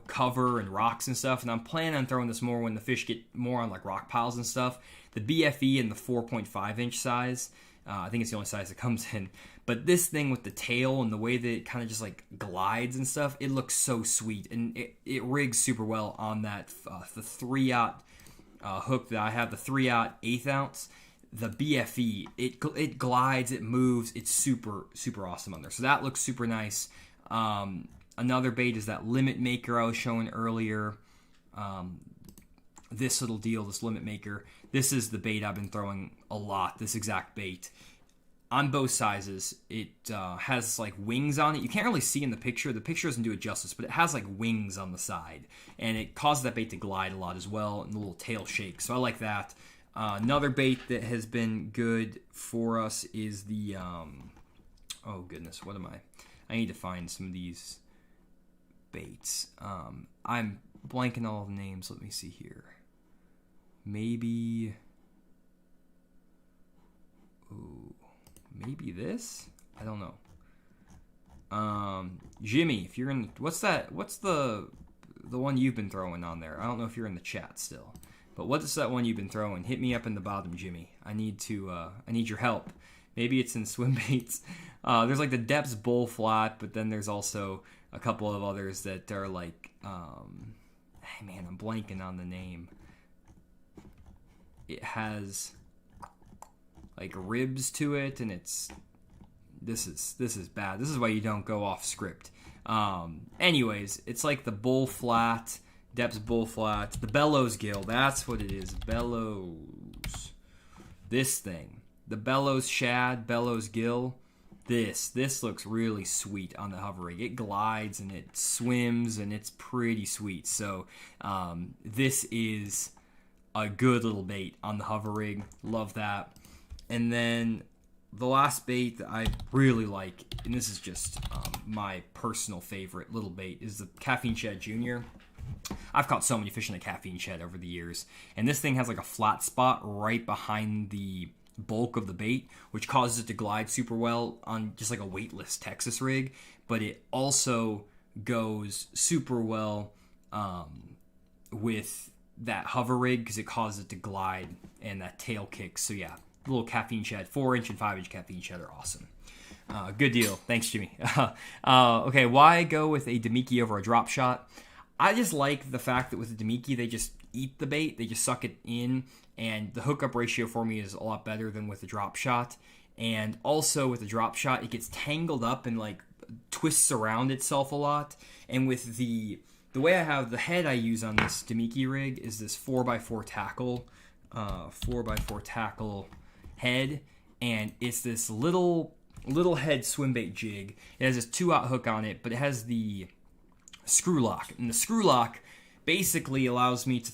cover and rocks and stuff. And I'm planning on throwing this more when the fish get more on like rock piles and stuff. The BFE in the 4.5 inch size, I think it's the only size that comes in. But this thing with the tail and the way that it kind of just like glides and stuff, it looks so sweet, and it rigs super well on that the 3/0 hook that I have, the 3/0 1/8 ounce. The BFE, it glides, it moves, it's super super awesome on there. So that looks super nice. Another bait is that limit maker I was showing earlier. This little deal, this limit maker. This is the bait I've been throwing a lot. This exact bait on both sizes. It has like wings on it. You can't really see in the picture. The picture doesn't do it justice, but it has like wings on the side, and it causes that bait to glide a lot as well, and the little tail shake. So I like that. Another bait that has been good for us is the oh goodness, what am I need to find some of these baits. I'm blanking all the names. Let me see here. Maybe this? I don't know. Jimmy, if you're in, what's the one you've been throwing on there? I don't know if you're in the chat still, but what is that one you've been throwing? Hit me up in the bottom, Jimmy. I need your help. Maybe it's in swim baits. There's like the Depths Bull Flat, but then there's also a couple of others that are like, hey man, I'm blanking on the name. It has like ribs to it, and this is bad. This is why you don't go off script. Anyways, it's like the Bull Flat, Depths Bull Flat, the Bellows Gill. That's what it is. Bellows. This thing, the Bellows Shad, Bellows Gill. This looks really sweet on the hover rig. It glides and it swims and it's pretty sweet. So this is a good little bait on the hover rig. Love that. And then the last bait that I really like, and this is just my personal favorite little bait, is the Caffeine Shed Junior. I've caught so many fish in the Caffeine Shed over the years, and this thing has like a flat spot right behind the bulk of the bait, which causes it to glide super well on just like a weightless Texas rig, but it also goes super well with that hover rig because it causes it to glide and that tail kick. So yeah, little Caffeine Shed, 4-inch and 5-inch Caffeine Shed are awesome. Good deal. Thanks, Jimmy. Okay, why go with a Dimiki over a drop shot? I just like the fact that with the Dimiki, they just eat the bait. They just suck it in, and the hookup ratio for me is a lot better than with the drop shot. And also with the drop shot, it gets tangled up and like twists around itself a lot. And with the way I have the head I use on this Dimiki rig is this 4x4 tackle, 4x4 tackle head, and it's this little head swim bait jig. It has this 2-aught hook on it, but it has the screw lock, and the screw lock basically allows me to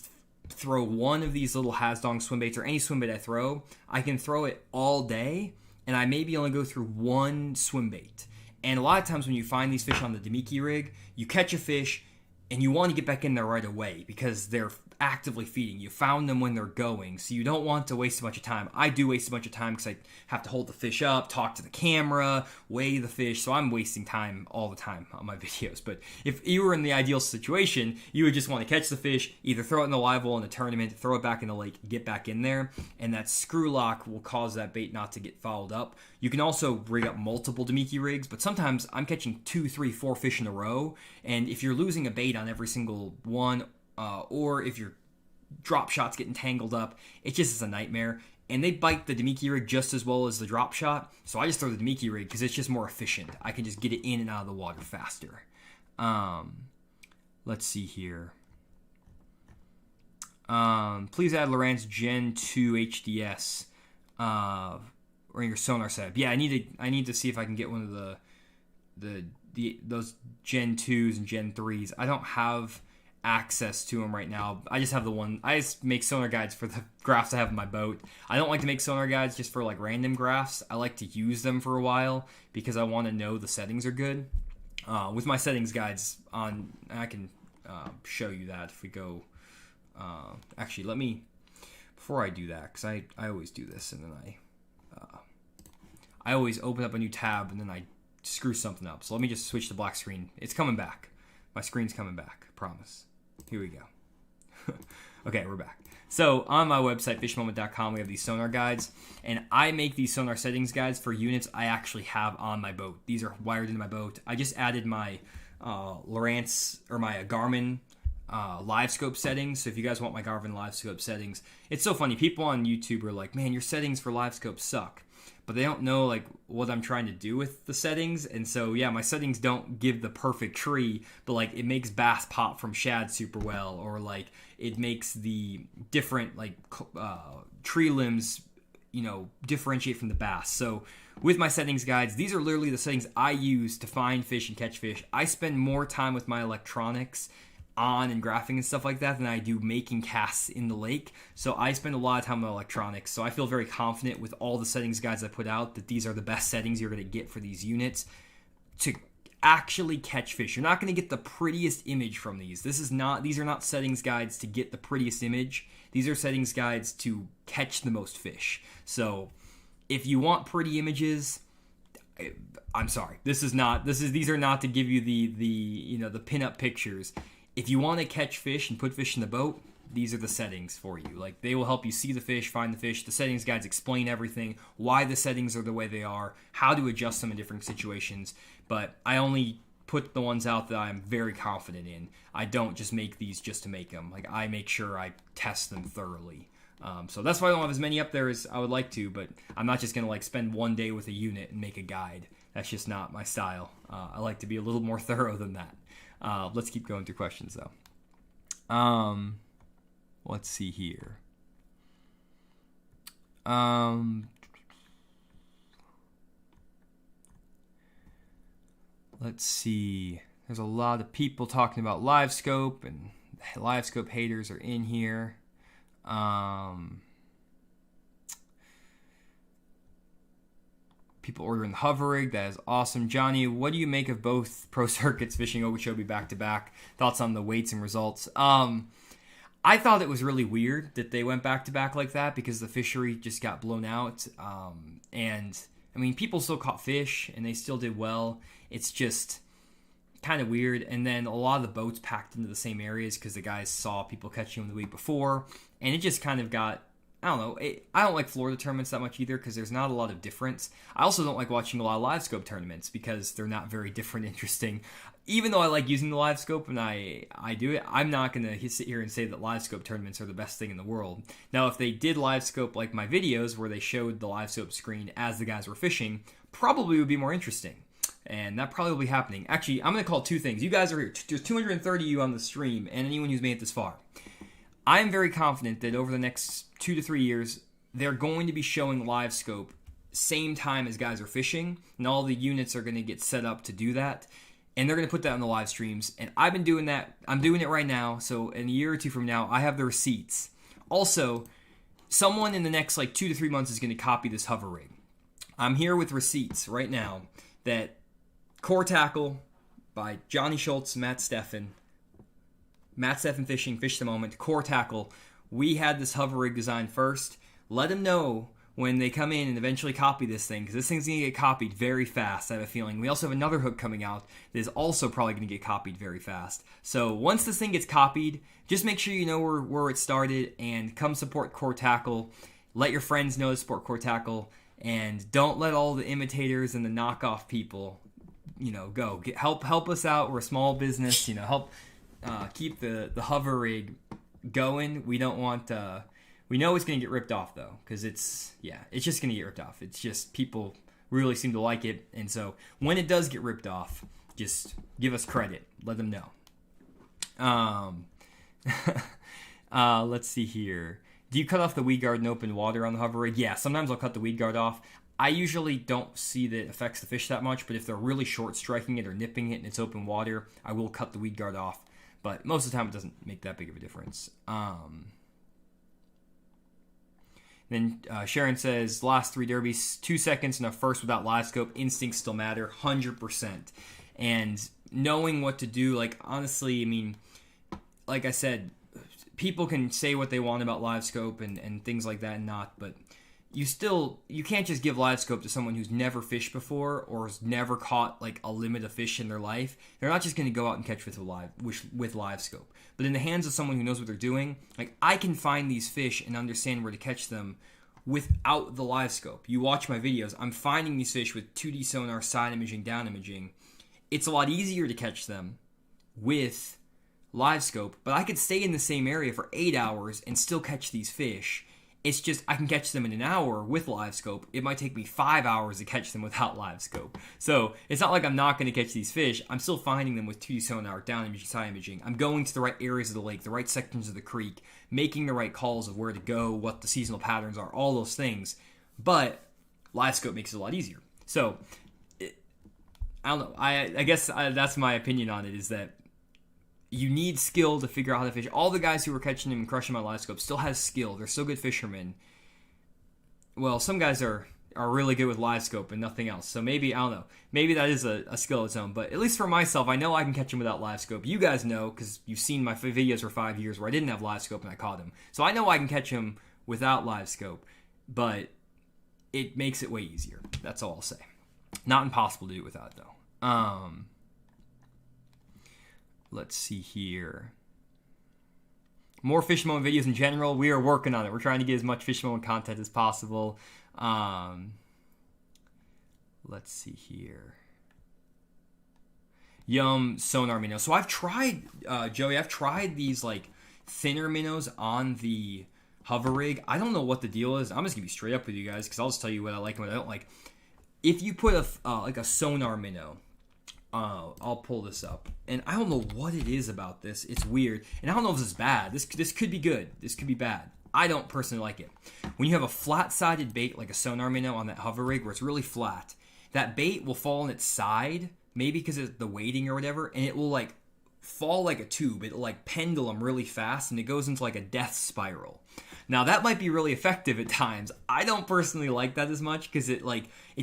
throw one of these little Hasdong swim baits, or any swim bait I throw. I can throw it all day, and I maybe only go through one swim bait. And a lot of times when you find these fish on the Dimiki rig, you catch a fish and you want to get back in there right away because they're actively feeding. You found them when they're going, so you don't want to waste a bunch of time. I do waste a bunch of time because I have to hold the fish up, talk to the camera, weigh the fish, so I'm wasting time all the time on my videos. But if you were in the ideal situation, you would just want to catch the fish, either throw it in the live well in a tournament, throw it back in the lake, get back in there, and that screw lock will cause that bait not to get fouled up. You can also rig up multiple Dimiki rigs, but sometimes I'm catching 2, 3, 4 fish in a row, and if you're losing a bait on every single one, or if your drop shot's getting tangled up, it just is a nightmare. And they bite the Dimiki rig just as well as the drop shot, so I just throw the Dimiki rig because it's just more efficient. I can just get it in and out of the water faster. Let's see here. Please add Lowrance Gen 2 HDS or your sonar setup. Yeah, I need to see if I can get one of those Gen 2s and Gen 3s. I don't have access to them right now. I just have the one. I just make sonar guides for the graphs I have in my boat. I don't like to make sonar guides just for like random graphs. I like to use them for a while because I want to know the settings are good. With my settings guides on, I can show you that if we go. Actually, let me, before I do that, because I always do this and then I always open up a new tab and then I screw something up. So let me just switch to black screen. It's coming back. My screen's coming back. I promise. Here we go. Okay, we're back. So on my website, fishmoment.com, we have these sonar guides, and I make these sonar settings guides for units I actually have on my boat. These are wired into my boat. I just added my Lowrance or my Garmin live scope settings. So if you guys want my Garmin live scope settings, it's so funny. People on YouTube are like, man, your settings for live scope suck. But they don't know like what I'm trying to do with the settings. And so, yeah, my settings don't give the perfect tree, but like it makes bass pop from shad super well, or like it makes the different like tree limbs, differentiate from the bass. So with my settings guides, these are literally the settings I use to find fish and catch fish. I spend more time with my electronics on and graphing and stuff like that than I do making casts in the lake. So I spend a lot of time on electronics. So I feel very confident with all the settings guides I put out that these are the best settings you're going to get for these units to actually catch fish. You're not going to get the prettiest image from these. These are not settings guides to get the prettiest image. These are settings guides to catch the most fish. So if you want pretty images, I'm sorry. These are not to give you the pinup pictures. If you want to catch fish and put fish in the boat, these are the settings for you. Like, they will help you see the fish, find the fish. The settings guides explain everything, why the settings are the way they are, how to adjust them in different situations. But I only put the ones out that I'm very confident in. I don't just make these just to make them. Like, I make sure I test them thoroughly. So that's why I don't have as many up there as I would like to, but I'm not just going to like spend one day with a unit and make a guide. That's just not my style. I like to be a little more thorough than that. Let's keep going through questions, though. Let's see here. Let's see. There's a lot of people talking about live scope, and live scope haters are in here. people ordering the hover rig. That is awesome. Johnny, what do you make of both pro circuits fishing Okeechobee back-to-back? Thoughts on the weights and results? I thought it was really weird that they went back-to-back like that because the fishery just got blown out. And, I mean, people still caught fish, and they still did well. It's just kind of weird. And then a lot of the boats packed into the same areas because the guys saw people catching them the week before. And it just kind of got, I don't know. I don't like Florida tournaments that much either because there's not a lot of difference. I also don't like watching a lot of live scope tournaments because they're not very different, interesting. Even though I like using the live scope and I do it, I'm not going to sit here and say that live scope tournaments are the best thing in the world. Now, if they did live scope like my videos where they showed the live scope screen as the guys were fishing, probably would be more interesting. And that probably will be happening. Actually, I'm going to call it two things. You guys are here. There's 230 of you on the stream and anyone who's made it this far. I'm very confident that over the next 2 to 3 years, they're going to be showing live scope same time as guys are fishing, and all the units are going to get set up to do that. And they're going to put that on the live streams. And I've been doing that. I'm doing it right now. So in a year or two from now, I have the receipts. Also, someone in the next 2 to 3 months is going to copy this hover rig. I'm here with receipts right now that Core Tackle by Johnny Schultz, Matt Steffen Fishing, Fish the Moment, Core Tackle. We had this hover rig designed first. Let them know when they come in and eventually copy this thing, because this thing's going to get copied very fast, I have a feeling. We also have another hook coming out that is also probably going to get copied very fast. So once this thing gets copied, just make sure you know where it started and come support Core Tackle. Let your friends know to support Core Tackle, and don't let all the imitators and the knockoff people, go. Help us out. We're a small business. Help keep the hover rig going. We don't want... We know it's going to get ripped off, though, because it's just going to get ripped off. It's just people really seem to like it, and so when it does get ripped off, just give us credit. Let them know. Let's see here. Do you cut off the weed guard in open water on the hover rig? Yeah, sometimes I'll cut the weed guard off. I usually don't see that it affects the fish that much, but if they're really short striking it or nipping it and it's open water, I will cut the weed guard off. But most of the time, it doesn't make that big of a difference. Then Sharon says, last 3 derbies, 2 seconds in a first without live scope. Instincts still matter, 100%. And knowing what to do, honestly, I mean, like I said, people can say what they want about live scope and things like that and not, but you can't just give live scope to someone who's never fished before or has never caught a limit of fish in their life. They're not just going to go out and catch with live scope. But in the hands of someone who knows what they're doing, I can find these fish and understand where to catch them without the live scope. You watch my videos, I'm finding these fish with 2D sonar, side imaging, down imaging. It's a lot easier to catch them with live scope, but I could stay in the same area for 8 hours and still catch these fish. It's just I can catch them in an hour with live scope. It might take me 5 hours to catch them without live scope. So it's not like I'm not going to catch these fish. I'm still finding them with 2D sonar, down imaging, side imaging. I'm going to the right areas of the lake, the right sections of the creek, making the right calls of where to go, what the seasonal patterns are, all those things. But live scope makes it a lot easier. So I don't know. I guess that's my opinion on it, is that you need skill to figure out how to fish. All the guys who were catching him and crushing him on live scope still have skill. They're still good fishermen. Well, some guys are really good with live scope and nothing else. So maybe, I don't know, maybe that is a skill of its own. But at least for myself, I know I can catch him without live scope. You guys know, because you've seen my videos for 5 years where I didn't have live scope and I caught him. So I know I can catch him without live scope. But it makes it way easier. That's all I'll say. Not impossible to do without it, though. Let's see here. More Fish Moment videos in general. We are working on it. We're trying to get as much Fish Moment content as possible. Let's see here. Yum sonar minnow. So I've tried, Joey, I've tried these thinner minnows on the hover rig. I don't know what the deal is. I'm just going to be straight up with you guys because I'll just tell you what I like and what I don't like. If you put a sonar minnow, I'll pull this up, and I don't know what it is about this. It's weird, and I don't know if this is bad. This could be good. This could be bad. I don't personally like it. When you have a flat-sided bait like a sonar minnow on that hover rig where it's really flat, that bait will fall on its side, maybe because of the weighting or whatever, and it will fall like a tube. It'll pendulum really fast, and it goes into a death spiral. Now that might be really effective at times. I don't personally like that as much because it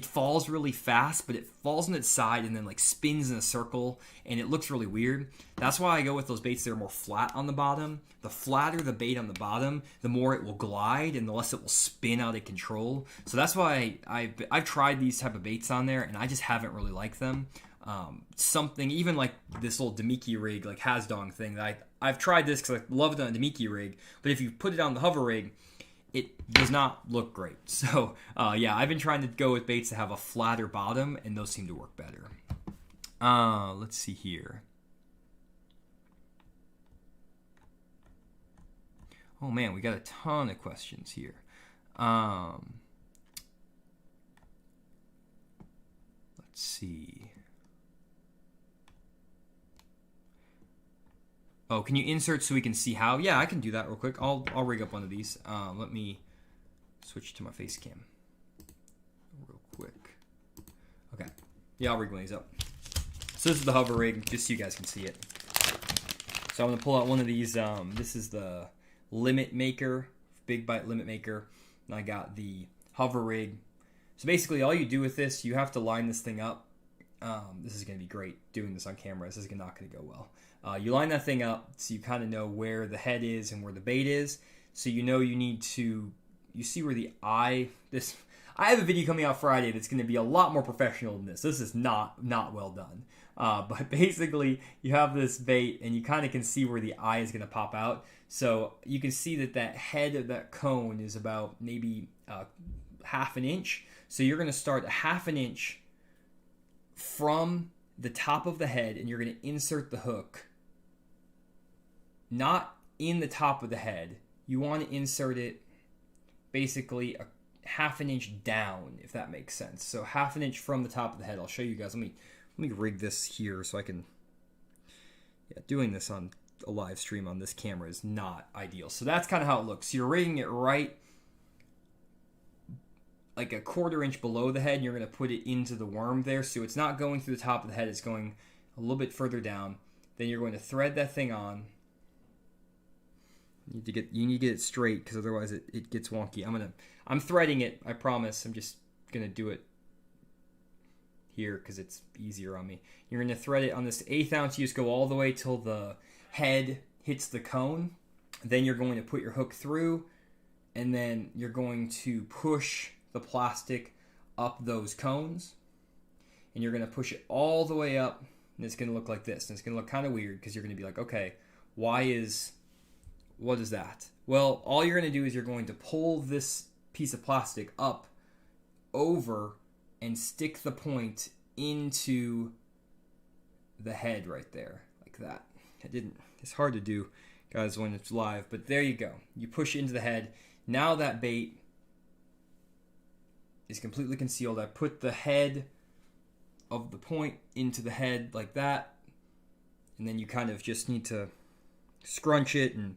falls really fast, but it falls on its side and then like spins in a circle and it looks really weird. That's why I go with those baits that are more flat on the bottom. The flatter the bait on the bottom, the more it will glide and the less it will spin out of control. So that's why I've tried these type of baits on there and I just haven't really liked them. Something even like this little Dimiki Rig, like Hasdong thing that I've tried this because I love it on a Dimiki Rig, but if you put it on the hover rig, it does not look great. So yeah, I've been trying to go with baits that have a flatter bottom, and those seem to work better. Let's see here. Oh man, we got a ton of questions here. Let's see. Oh, can you insert so we can see how? Yeah, I can do that real quick. I'll rig up one of these. Let me switch to my face cam real quick. Okay. Yeah, I'll rig one of these up. So this is the hover rig, just so you guys can see it. So I'm going to pull out one of these. This is the Limit Maker, Big Bite Limit Maker. And I got the hover rig. So basically all you do with this, you have to line this thing up. This is going to be great doing this on camera. This is not going to go well. You line that thing up so you kind of know where the head is and where the bait is. So you know you need to, you see where the eye, I have a video coming out Friday that's going to be a lot more professional than this. This is not well done. But basically you have this bait and you kind of can see where the eye is going to pop out. So you can see that head of that cone is about maybe half an inch. So you're going to start a half an inch from the top of the head and you're going to insert the hook not in the top of the head. You want to insert it basically a half an inch down, if that makes sense. So half an inch from the top of the head. I'll show you guys. Let me rig this here so I can, yeah, doing this on a live stream on this camera is not ideal. So that's kind of how it looks. So you're rigging it right like a quarter inch below the head, and you're going to put it into the worm there. So it's not going through the top of the head, it's going a little bit further down. Then you're going to thread that thing on. You need to get it straight because otherwise it gets wonky. I'm threading it, I promise. I'm just going to do it here because it's easier on me. You're going to thread it on this 1/8 ounce. You just go all the way till the head hits the cone. Then you're going to put your hook through, and then you're going to push the plastic up those cones, and you're going to push it all the way up, and it's going to look like this. And it's going to look kind of weird because you're going to be like, okay, what is that? Well, all you're going to do is you're going to pull this piece of plastic up over and stick the point into the head right there, like that. It's hard to do, guys, when it's live, but there you go. You push it into the head. Now that bait is completely concealed. I put the head of the point into the head like that, and then you kind of just need to scrunch it and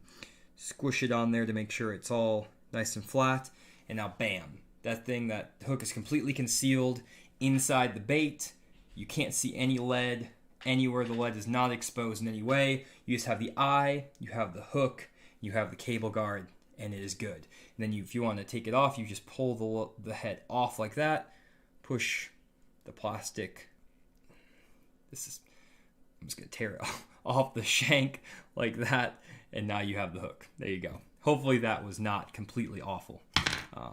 squish it on there to make sure it's all nice and flat. And now bam, that hook is completely concealed inside the bait. You can't see any lead anywhere. The lead is not exposed in any way. You just have the eye, you have the hook, you have the cable guard, and it is good. And then if you want to take it off, you just pull the head off like that, push the plastic. I'm just going to tear it off the shank like that, and now you have the hook. There you go. Hopefully that was not completely awful.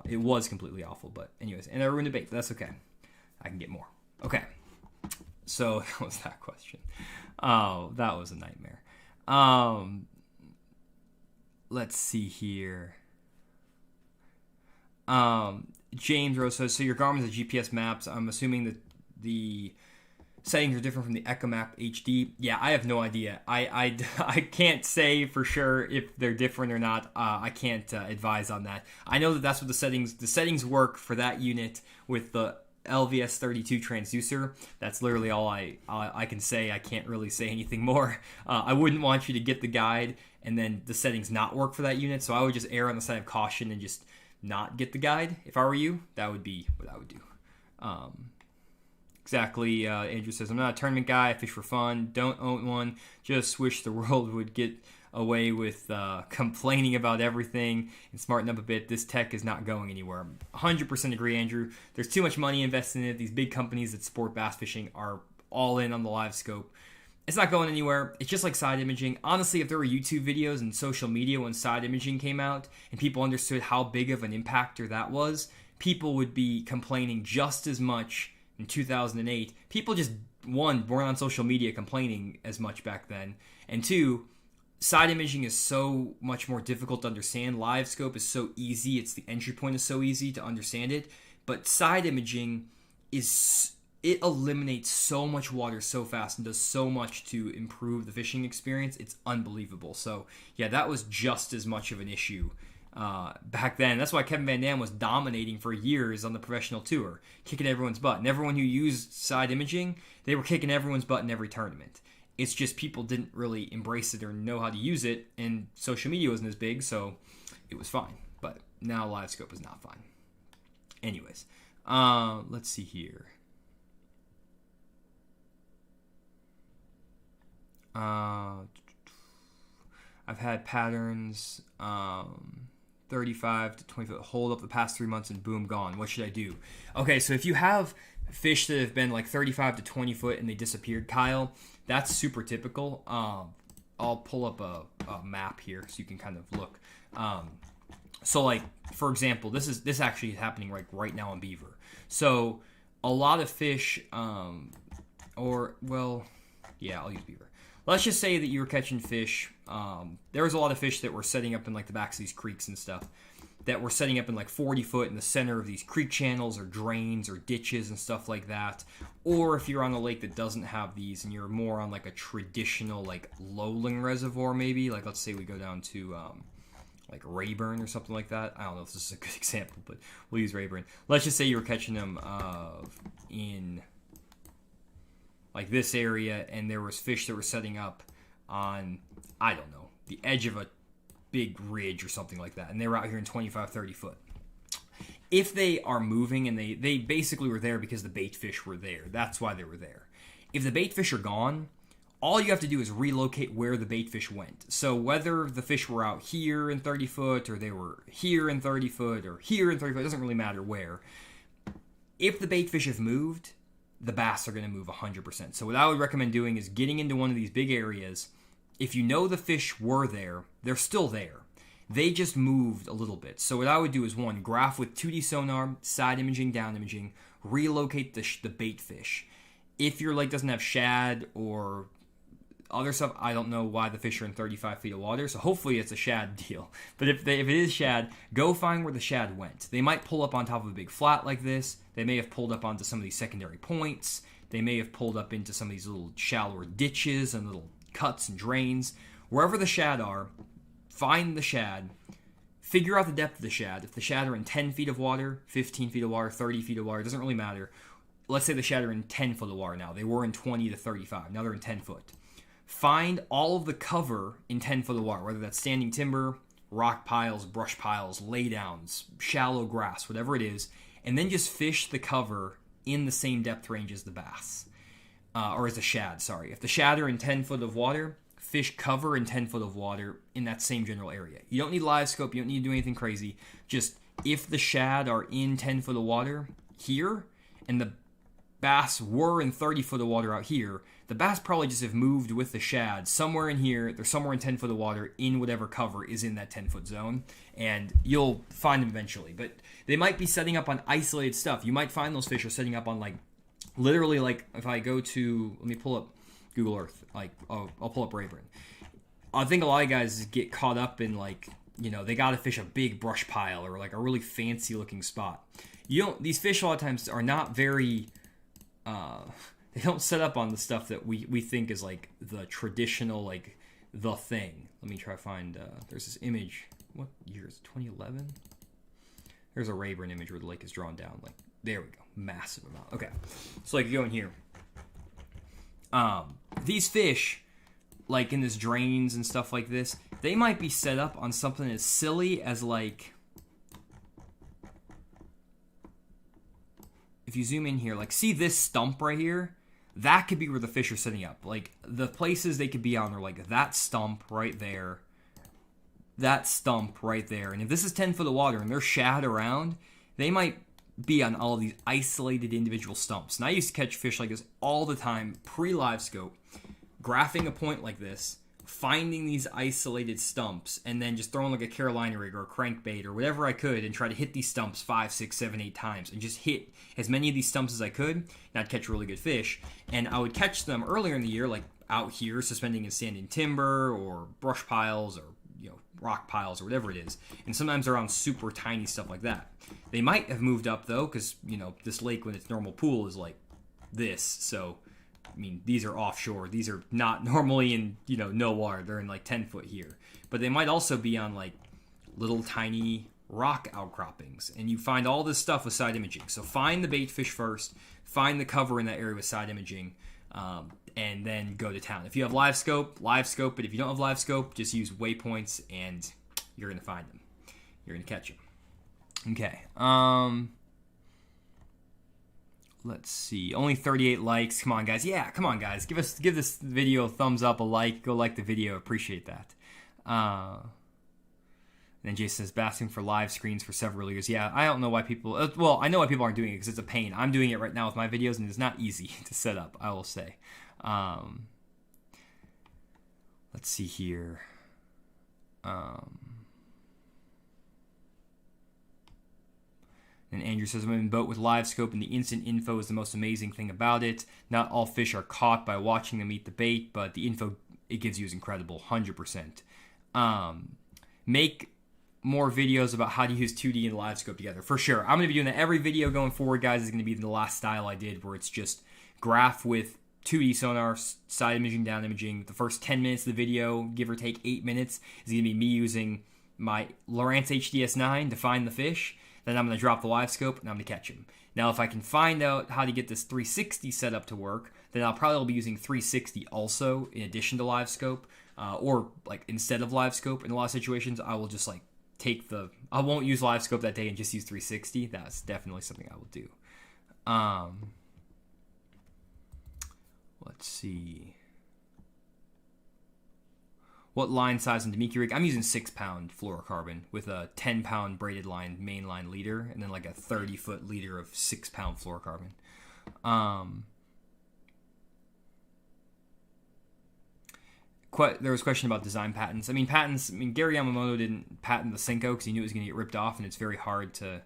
It was completely awful, but anyways, and I ruined the bait, but that's okay. I can get more. Okay, so that was that question. Oh, that was a nightmare. Let's see here. James Rose says, so your Garmin's a GPS maps. I'm assuming that the settings are different from the EchoMap HD. Yeah, I have no idea. I can't say for sure if they're different or not. I can't advise on that. I know that that's what the settings work for that unit with the LVS32 transducer. That's literally all I can say. I can't really say anything more. I wouldn't want you to get the guide and then the settings not work for that unit, so I would just err on the side of caution and just not get the guide. If I were you, that would be what I would do. exactly. Andrew says, I'm not a tournament guy. I fish for fun. Don't own one. Just wish the world would get away with complaining about everything and smarten up a bit. This tech is not going anywhere. 100% agree, Andrew. There's too much money invested in it. These big companies that support bass fishing are all in on the live scope. It's not going anywhere. It's just like side imaging. Honestly, if there were YouTube videos and social media when side imaging came out and people understood how big of an impactor that was, people would be complaining just as much in 2008. People just, one, weren't on social media complaining as much back then. And two, side imaging is so much more difficult to understand. Live scope is so easy. It's the entry point is so easy to understand it. But side imaging it eliminates so much water so fast and does so much to improve the fishing experience. It's unbelievable. So yeah, that was just as much of an issue back then. That's why Kevin Van Dam was dominating for years on the professional tour, kicking everyone's butt. And everyone who used side imaging, they were kicking everyone's butt in every tournament. It's just people didn't really embrace it or know how to use it, and social media wasn't as big, so it was fine. But now live scope is not fine. Anyways, let's see here. I've had patterns 35 to 20 foot hold up the past 3 months and boom, gone. What should I do? Okay, so if you have fish that have been like 35 to 20 foot and they disappeared, Kyle, that's super typical. I'll pull up a map here so you can kind of look. So like, for example, this actually is happening right now in beaver. So a lot of fish, I'll use beaver. Let's just say that you were catching fish. There was a lot of fish that were setting up in like the backs of these creeks and stuff that were setting up in like 40 foot in the center of these creek channels or drains or ditches and stuff like that. Or if you're on a lake that doesn't have these and you're more on like a traditional like lowland reservoir, maybe like let's say we go down to like Rayburn or something like that. I don't know if this is a good example, but we'll use Rayburn. Let's just say you were catching them in like this area, and there was fish that were setting up on, I don't know, the edge of a big ridge or something like that, and they were out here in 25, 30 foot. If they are moving, and they basically were there because the bait fish were there, that's why they were there. If the bait fish are gone, all you have to do is relocate where the bait fish went. So whether the fish were out here in 30 foot, or they were here in 30 foot, or here in 30 foot, it doesn't really matter where. If the bait fish have moved, the bass are going to move 100%. So what I would recommend doing is getting into one of these big areas. If you know the fish were there, they're still there. They just moved a little bit. So what I would do is, one, graph with 2D sonar, side imaging, down imaging, relocate the bait fish. If your lake doesn't have shad or other stuff, I don't know why the fish are in 35 feet of water, so hopefully it's a shad deal. But if it is shad, go find where the shad went. They might pull up on top of a big flat like this. They may have pulled up onto some of these secondary points. They may have pulled up into some of these little shallower ditches and little cuts and drains. Wherever the shad are, find the shad. Figure out the depth of the shad. If the shad are in 10 feet of water, 15 feet of water, 30 feet of water, it doesn't really matter. Let's say the shad are in 10 foot of water now. They were in 20 to 35. Now they're in 10 foot. Find all of the cover in 10 foot of water, whether that's standing timber, rock piles, brush piles, laydowns, shallow grass, whatever it is, and then just fish the cover in the same depth range as the bass, or as the shad, sorry. If the shad are in 10 foot of water, fish cover in 10 foot of water in that same general area. You don't need live scope, you don't need to do anything crazy. Just if the shad are in 10 foot of water here, and the bass were in 30 foot of water out here, the bass probably just have moved with the shad somewhere in here. They're somewhere in 10 foot of water in whatever cover is in that 10 foot zone, and you'll find them eventually. But they might be setting up on isolated stuff. You might find those fish are setting up on like, literally like if I go to, let me pull up Google Earth, like I'll pull up Rayburn. I think a lot of guys get caught up in like, you know, they got to fish a big brush pile or like a really fancy looking spot. These fish a lot of times are not very, they don't set up on the stuff that we think is like the traditional, like the thing. Let me try to find, there's this image, what year is it, 2011? There's a Rayburn image where the lake is drawn down, like, there we go, massive amount. Okay, so like you go in here. These fish, like in this drains and stuff like this, they might be set up on something as silly as like, if you zoom in here, like see this stump right here, that could be where the fish are sitting up. Like the places they could be on are like that stump right there, that stump right there. And if this is 10 foot of water and they're shad around, they might be on all of these isolated individual stumps. And I used to catch fish like this all the time, pre-live scope, graphing a point like this, finding these isolated stumps, and then just throwing like a Carolina rig or a crankbait or whatever I could and try to hit these stumps 5, 6, 7, 8 times and just hit as many of these stumps as I could, and I'd catch really good fish. And I would catch them earlier in the year, like out here suspending in standing timber or brush piles or rock piles or whatever it is. And sometimes they're on super tiny stuff like that. They might have moved up though, because this lake when its normal pool is like this. So I mean, these are offshore. These are not normally in no water. They're in like 10 foot here. But they might also be on like little tiny rock outcroppings. And you find all this stuff with side imaging. So find the bait fish first. Find the cover in that area with side imaging. And then go to town. If you have live scope, but if you don't have live scope, just use waypoints and you're going to find them. You're going to catch them. Okay. Let's see. Only 38 likes. Come on, guys. Yeah, come on, guys. Give this video a thumbs up, a like. Go like the video. Appreciate that. And then Jason says, basking for live screens for several years. Yeah, I don't know why people... well, I know why people aren't doing it because it's a pain. I'm doing it right now with my videos, and it's not easy to set up, I will say. Let's see here. And Andrew says, I'm in a boat with live scope, and the instant info is the most amazing thing about it. Not all fish are caught by watching them eat the bait, but the info it gives you is incredible, 100%. Make more videos about how to use 2D and live scope together, for sure. I'm going to be doing that every video going forward, guys. Is going to be the last style I did, where it's just graph with 2D sonar, side imaging, down imaging. The first 10 minutes of the video, give or take 8 minutes, is going to be me using my Lowrance HDS9 to find the fish. Then I'm going to drop the live scope, and I'm going to catch him. Now, if I can find out how to get this 360 set up to work, then I'll probably be using 360 also in addition to live scope, or like instead of live scope. In a lot of situations, I will just like I won't use live scope that day and just use 360. That's definitely something I will do. Let's see. What line size in Dimiki Rig? I'm using 6-pound fluorocarbon with a 10-pound braided line mainline leader, and then like a 30-foot leader of 6-pound fluorocarbon. There was a question about design patents. Gary Yamamoto didn't patent the Senko because he knew it was going to get ripped off, and it's very hard to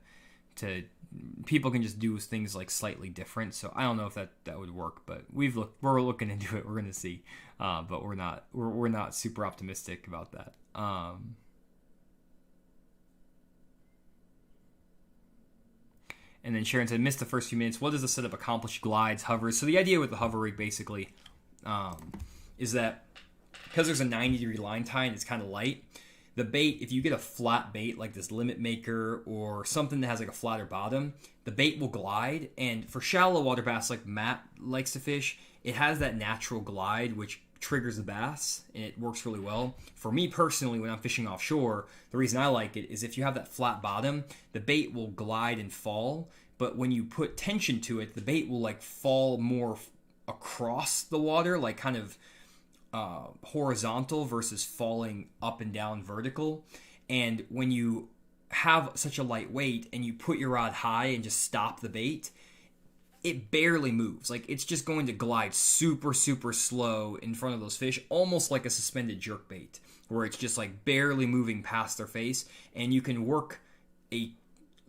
people can just do things like slightly different. So I don't know if that would work, but we're looking into it. We're going to see, but we're not super optimistic about that. And then Sharon said, missed the first few minutes. What does the setup accomplish? Glides, hovers. So the idea with the hover rig basically is that because there's a 90-degree line tie and it's kind of light, the bait, if you get a flat bait like this limit maker or something that has like a flatter bottom, the bait will glide. And for shallow water bass like Matt likes to fish, it has that natural glide which triggers the bass, and it works really well. For me personally, when I'm fishing offshore, the reason I like it is if you have that flat bottom, the bait will glide and fall. But when you put tension to it, the bait will like fall more across the water, like kind of horizontal versus falling up and down vertical. And when you have such a light weight and you put your rod high and just stop the bait, it barely moves. Like it's just going to glide super, super slow in front of those fish, almost like a suspended jerkbait, where it's just like barely moving past their face. And you can work a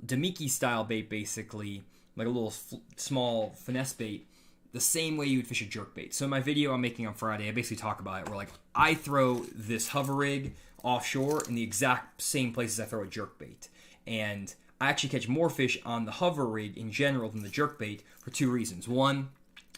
Dimiki style bait, basically like a little small finesse bait, the same way you would fish a jerkbait. So in my video I'm making on Friday, I basically talk about it where like I throw this hover rig offshore in the exact same places I throw a jerkbait. And I actually catch more fish on the hover rig in general than the jerkbait for two reasons. One,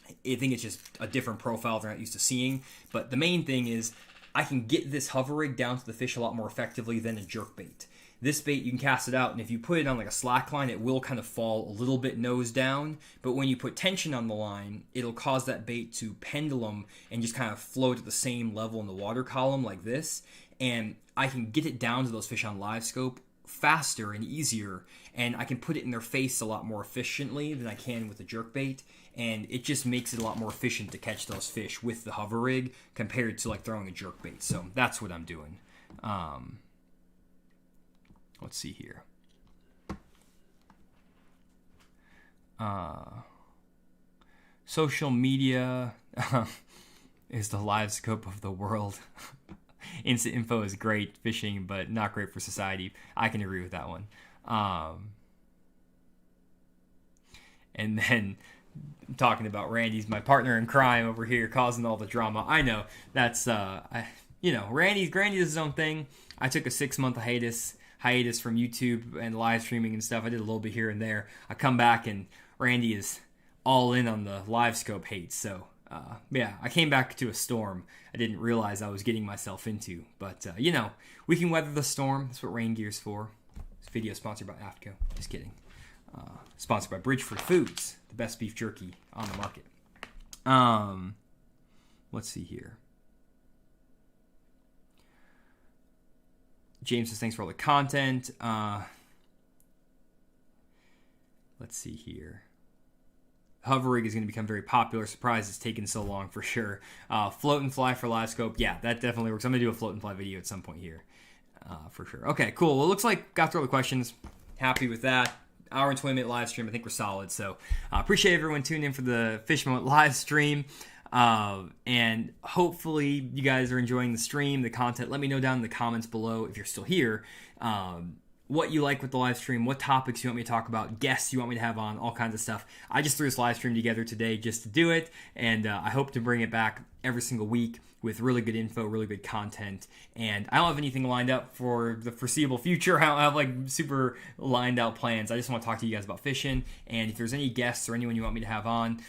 I think it's just a different profile they're not used to seeing. But the main thing is I can get this hover rig down to the fish a lot more effectively than a jerkbait. This bait, you can cast it out, and if you put it on like a slack line, it will kind of fall a little bit nose down. But when you put tension on the line, it'll cause that bait to pendulum and just kind of float at the same level in the water column like this. And I can get it down to those fish on live scope faster and easier, and I can put it in their face a lot more efficiently than I can with a jerkbait, and it just makes it a lot more efficient to catch those fish with the hover rig compared to like throwing a jerkbait. So that's what I'm doing. Let's see here. Social media is the live scope of the world. Instant info is great fishing, but not great for society. I can agree with that one. And then talking about Randy's my partner in crime over here, causing all the drama. I know that's Randy does his own thing. I took a 6-month hiatus from YouTube and live streaming and stuff. I did a little bit here and there. I come back and Randy is all in on the live scope hate. So I came back to a storm I didn't realize I was getting myself into. But we can weather the storm. That's what rain gear's for. This video is sponsored by AFTCO. Just kidding. Sponsored by Bridgeford Foods, the best beef jerky on the market. Let's see here. James says, thanks for all the content. Let's see here. Hover rig is going to become very popular. Surprised it's taken so long for sure. Float and fly for live scope. Yeah, that definitely works. I'm going to do a float and fly video at some point here. For sure. Okay, cool. Well, it looks like got through all the questions. Happy with that. Hour and 20-minute live stream. I think we're solid. So appreciate everyone tuning in for the Fish Moment live stream. And hopefully you guys are enjoying the stream, the content. Let me know down in the comments below if you're still here. What you like with the live stream, what topics you want me to talk about, guests you want me to have on, all kinds of stuff. I just threw this live stream together today just to do it, and I hope to bring it back every single week with really good info, really good content. And I don't have anything lined up for the foreseeable future. I don't have like super lined out plans. I just want to talk to you guys about fishing, and if there's any guests or anyone you want me to have on,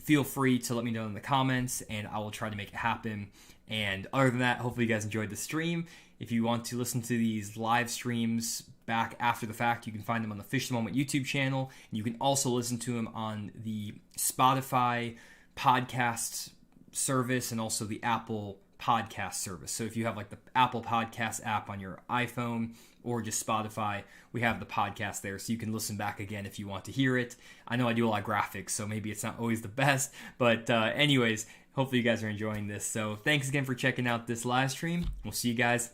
feel free to let me know in the comments, and I will try to make it happen. And other than that, hopefully you guys enjoyed the stream. If you want to listen to these live streams back after the fact, you can find them on the Fish the Moment YouTube channel. And you can also listen to them on the Spotify podcast service and also the Apple podcast service. So if you have like the Apple Podcast app on your iPhone or just Spotify, we have the podcast there, so you can listen back again if you want to hear it. I know I do a lot of graphics, so maybe it's not always the best, but anyways, hopefully you guys are enjoying this. So thanks again for checking out this live stream. We'll see you guys